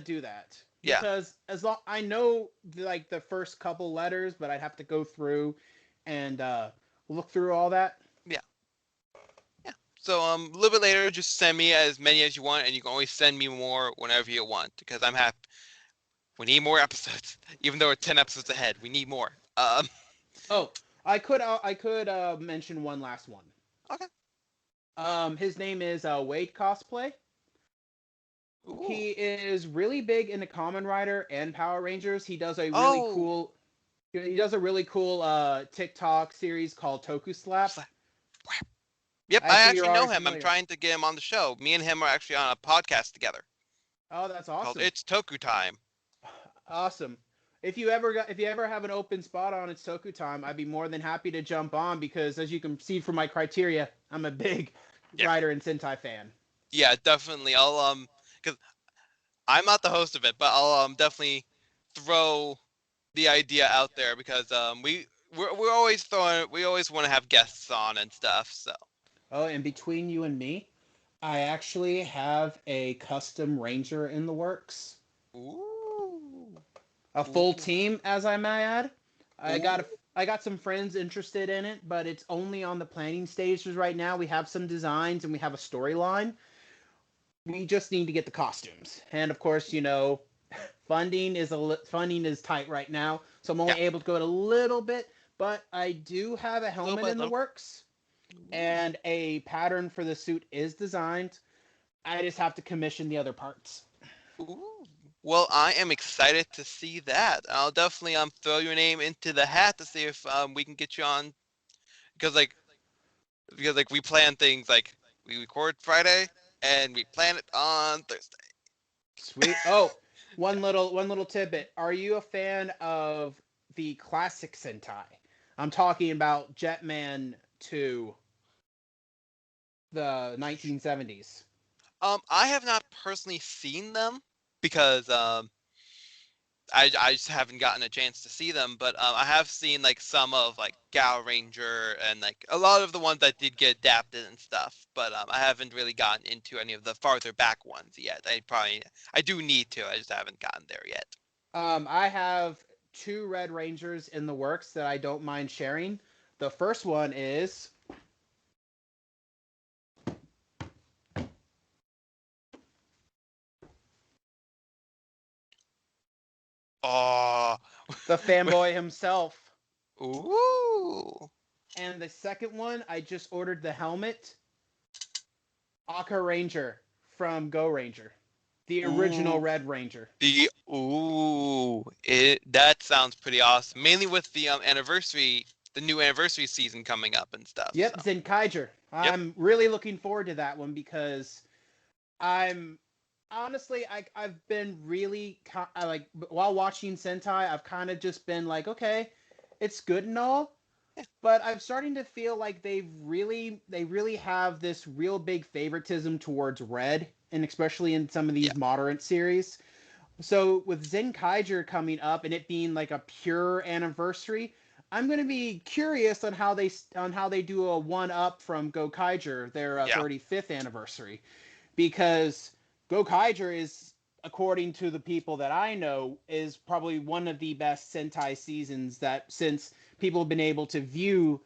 do that Yeah. because as long I know like the first couple letters, but I'd have to go through and look through all that. Yeah. Yeah. So a little bit later, just send me as many as you want, and you can always send me more whenever you want because I'm happy. We need more episodes, even though we're 10 episodes ahead. We need more. Oh, I could mention one last one. Okay. His name is Wade Cosplay. Ooh. He is really big into Kamen Rider and Power Rangers. He does a really Oh. cool. He does a really cool TikTok series called Toku Slap. Yep, I I see you're actually know already him. I'm familiar. trying to get him on the show. Me and him are actually on a podcast together Oh, that's called awesome. It's Toku Time. Awesome. If you ever have an open spot on It's Toku Time, I'd be more than happy to jump on because as you can see from my criteria, I'm a big Yeah. Rider and Sentai fan. Yeah, definitely. I'll because I'm not the host of it, but I'll definitely throw the idea out there because we're always we always want to have guests on and stuff. So. Oh, and between you and me, I actually have a custom Ranger in the works. Ooh. A full team, as I may add. I Ooh. got some friends interested in it, but it's only on the planning stages right now. We have some designs and we have a storyline. We just need to get the costumes, and of course, funding is tight right now, so I'm only Yeah. able to go a little bit. But I do have a Little helmet by in the little. works, and a pattern for the suit is designed. I just have to commission the other parts. Ooh. Well, I am excited to see that. I'll definitely throw your name into the hat to see if we can get you on because like we plan things like we record Friday and we plan it on Thursday. Sweet. Oh, one little tidbit. Are you a fan of the classic Sentai? I'm talking about Jetman 2, the 1970s. I have not personally seen them because I just haven't gotten a chance to see them, but I have seen like some of like Gal Ranger and like a lot of the ones that did get adapted and stuff, but I haven't really gotten into any of the farther back ones yet. I do need to. I just haven't gotten there yet. I have two Red Rangers in the works that I don't mind sharing. The first one is Oh. the fanboy himself. Ooh. And the second one, I just ordered the helmet. Aka Ranger from Go Ranger. The original Ooh. Red Ranger. That sounds pretty awesome. Mainly with the the new anniversary season coming up and stuff. Yep, So. Zenkaiger. I'm really looking forward to that one because I'm honestly I've been really like while watching Sentai, I've kind of just been like, okay, it's good and all, but I'm starting to feel like they really have this real big favoritism towards Red, and especially in some of these moderate series. So with Zenkaiger coming up and it being like a pure anniversary, I'm going to be curious on how they do a one up from Gokaiger, their 35th anniversary, because Gokaiger is, according to the people that I know, is probably one of the best Sentai seasons that since people have been able to view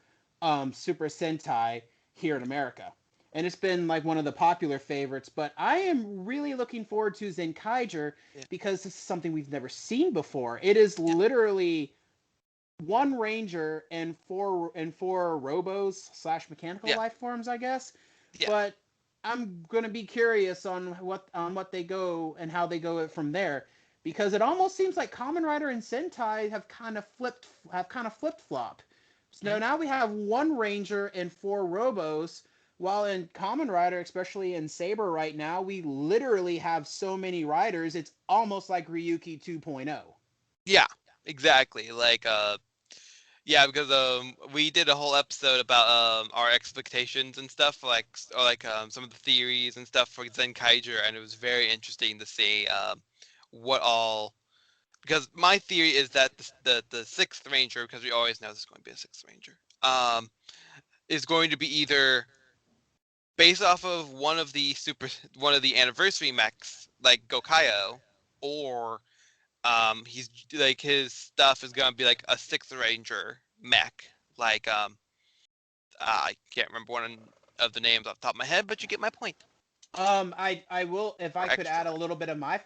Super Sentai here in America. and it's been like one of the popular favorites. But I am really looking forward to Zenkaiger Yeah. because this is something we've never seen before. It is literally one ranger and four robos slash mechanical Yeah. life forms, I guess. Yeah. But I'm gonna be curious on what they go and how they go it from there, because it almost seems like Kamen Rider and Sentai have kind of flip flop. So now we have one ranger and four robos, while in Kamen Rider, especially in Saber right now, we literally have so many riders. It's almost like Ryuki 2.0. Yeah, exactly. Like, yeah, because we did a whole episode about our expectations and stuff, like or like some of the theories and stuff for Zenkaiger, and it was very interesting to see what all. Because my theory is that the sixth ranger, because we always know there's going to be a sixth ranger, is going to be either based off of one of the anniversary mechs like Gokaio, or he's like his stuff is gonna be like a sixth ranger mech, like I can't remember one of the names off the top of my head, but you get my point. I will, if I Or could extra add a little bit of my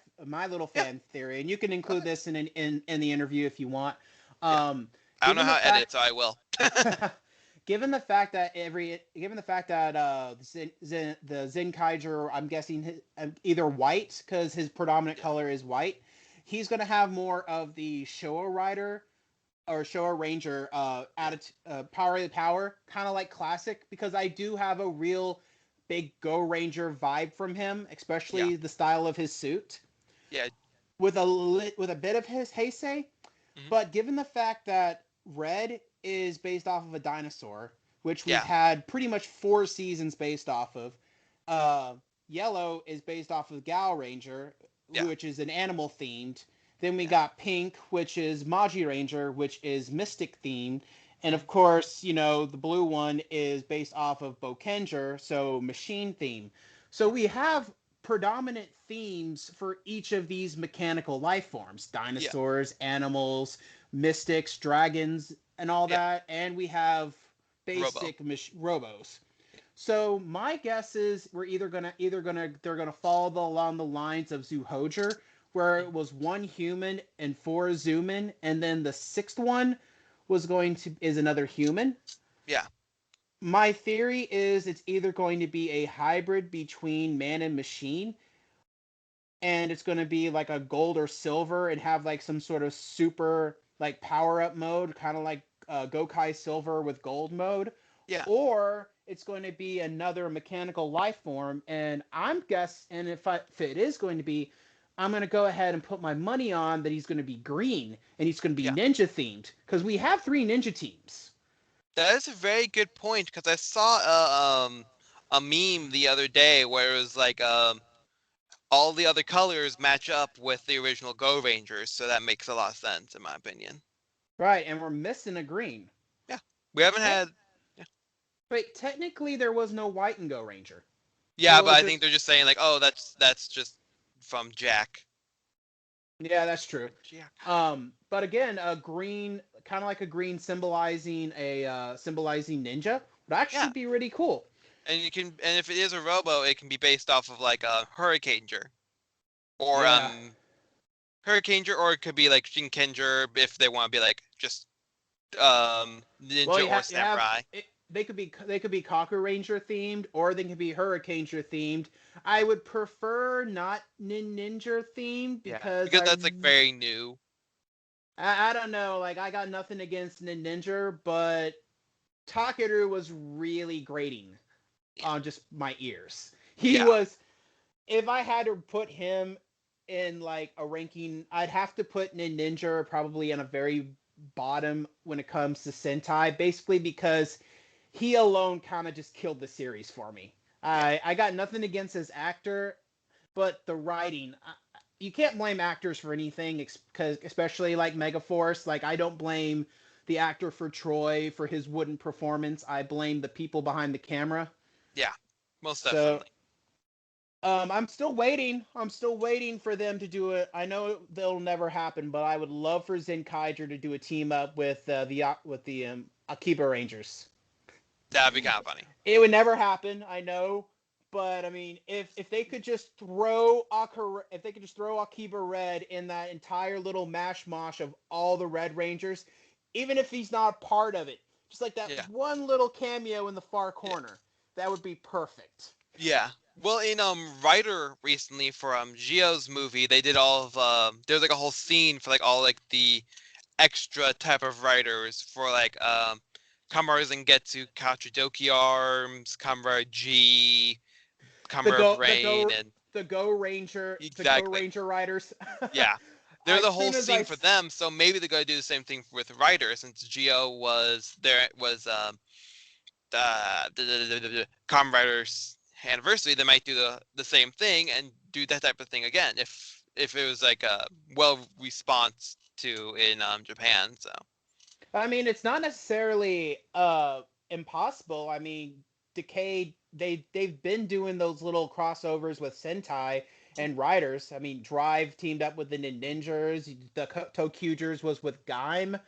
little Yeah. fan theory, and you can include this in the interview if you want. Yeah. I don't know Given how the to edit, fact, so I will. given the fact that the Zenkaiger, I'm guessing either white because his predominant color is white, he's gonna have more of the Showa Rider or Showa Ranger power of the power, kind of like classic, because I do have a real big Go Ranger vibe from him, especially Yeah. the style of his suit, Yeah. with a bit of his Heisei. Mhm. But given the fact that Red is based off of a dinosaur, which we've Yeah. had pretty much 4 seasons based off of, Yellow is based off of Gal Ranger, Yeah. which is an animal themed. Then we got Pink, which is Magi Ranger, which is mystic themed. And of course, the blue one is based off of Bokenger, so machine theme. So we have predominant themes for each of these mechanical life forms: Yeah. dinosaurs, animals, mystics, dragons, and all Yeah. that. And we have Robo. basic robos. So my guess is they're gonna follow along the lines of Zuhojer, where it was one human and four Zoomin, and then the sixth one is another human. Yeah. My theory is it's either going to be a hybrid between man and machine, and it's going to be like a gold or silver and have like some sort of super like power up mode, kind of like Gokai Silver with gold mode, Yeah. or it's going to be another mechanical life form. And if it is going to be, I'm going to go ahead and put my money on that he's going to be green and he's going to be Yeah. ninja themed, because we have 3 ninja teams. That is a very good point, because I saw a meme the other day where it was like all the other colors match up with the original Go Rangers, so that makes a lot of sense in my opinion. Right, and we're missing a green. Yeah. We haven't had Wait, technically there was no white in Go Ranger. Yeah, It but was I just think they're just saying like, oh, that's just from Jack. Yeah, that's true. Jack. But again, a green, kind of like a green symbolizing ninja, would actually Yeah. be really cool. And if it is a robo, it can be based off of like a Hurricaneger, or Yeah. Hurricaneger, or it could be like Shinkenger if they want to be like just ninja Well, or samurai. they could be Kaku Ranger themed, or they could be Hurricaneger themed. I would prefer not Ninja themed because That's like very new. I don't know, like I got nothing against Ninja, but Takeru was really grating on just my ears. He Yeah. was. If I had to put him in like a ranking, I'd have to put Ninja probably on a very bottom when it comes to Sentai, basically because he alone kind of just killed the series for me. I got nothing against his actor, but the writing, you can't blame actors for anything, because especially like Megaforce. Like, I don't blame the actor for Troy for his wooden performance. I blame the people behind the camera. Yeah, most So, definitely. I'm still waiting. I'm still waiting for them to do it. I know that'll never happen, but I would love for Zenkaiger to do a team up with the Akiba Rangers. That'd be kind of funny. It would never happen, I know, but I mean, if they could just throw Akiba Red in that entire little mash mosh of all the Red Rangers, even if he's not a part of it, just like that one little cameo in the far corner, that would be perfect. Yeah. Well, in Writer recently for Gio's movie, they did all of there's like a whole scene for like all like the extra type of writers for like Kamara Zangetsu, Kachidoki Arms, Kamara G, Kamara Brain, and the Go Ranger, exactly. the Go Ranger riders. Yeah. There's a whole soon as scene for them, so maybe they're gonna do the same thing with writers since Gio was there was the Kamen Rider's anniversary. They might do the same thing and do that type of thing again if it was like a well response to in Japan. So I mean, it's not necessarily impossible. I mean, Decade they've been doing those little crossovers with Sentai and Riders. I mean, Drive teamed up with the Ninjas. The Tokugers was with Gaim.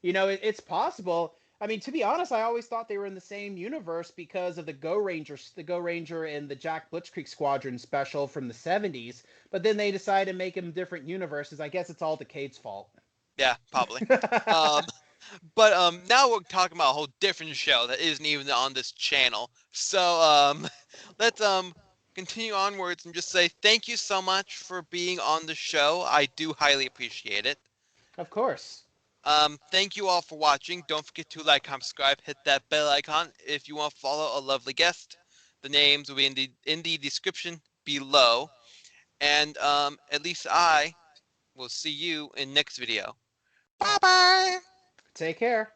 You know, it's possible. I mean, to be honest, I always thought they were in the same universe because of the Go Ranger and the Jack Blitzkrieg Squadron special from the 70s. But then they decided to make them different universes. I guess it's all Decade's fault. Yeah, probably. But now we're talking about a whole different show that isn't even on this channel. So let's continue onwards and just say thank you so much for being on the show. I do highly appreciate it. Of course. Thank you all for watching. Don't forget to like, comment, subscribe, hit that bell icon if you want to follow a lovely guest. The names will be in the description below. And at least I will see you in next video. Bye bye. Take care.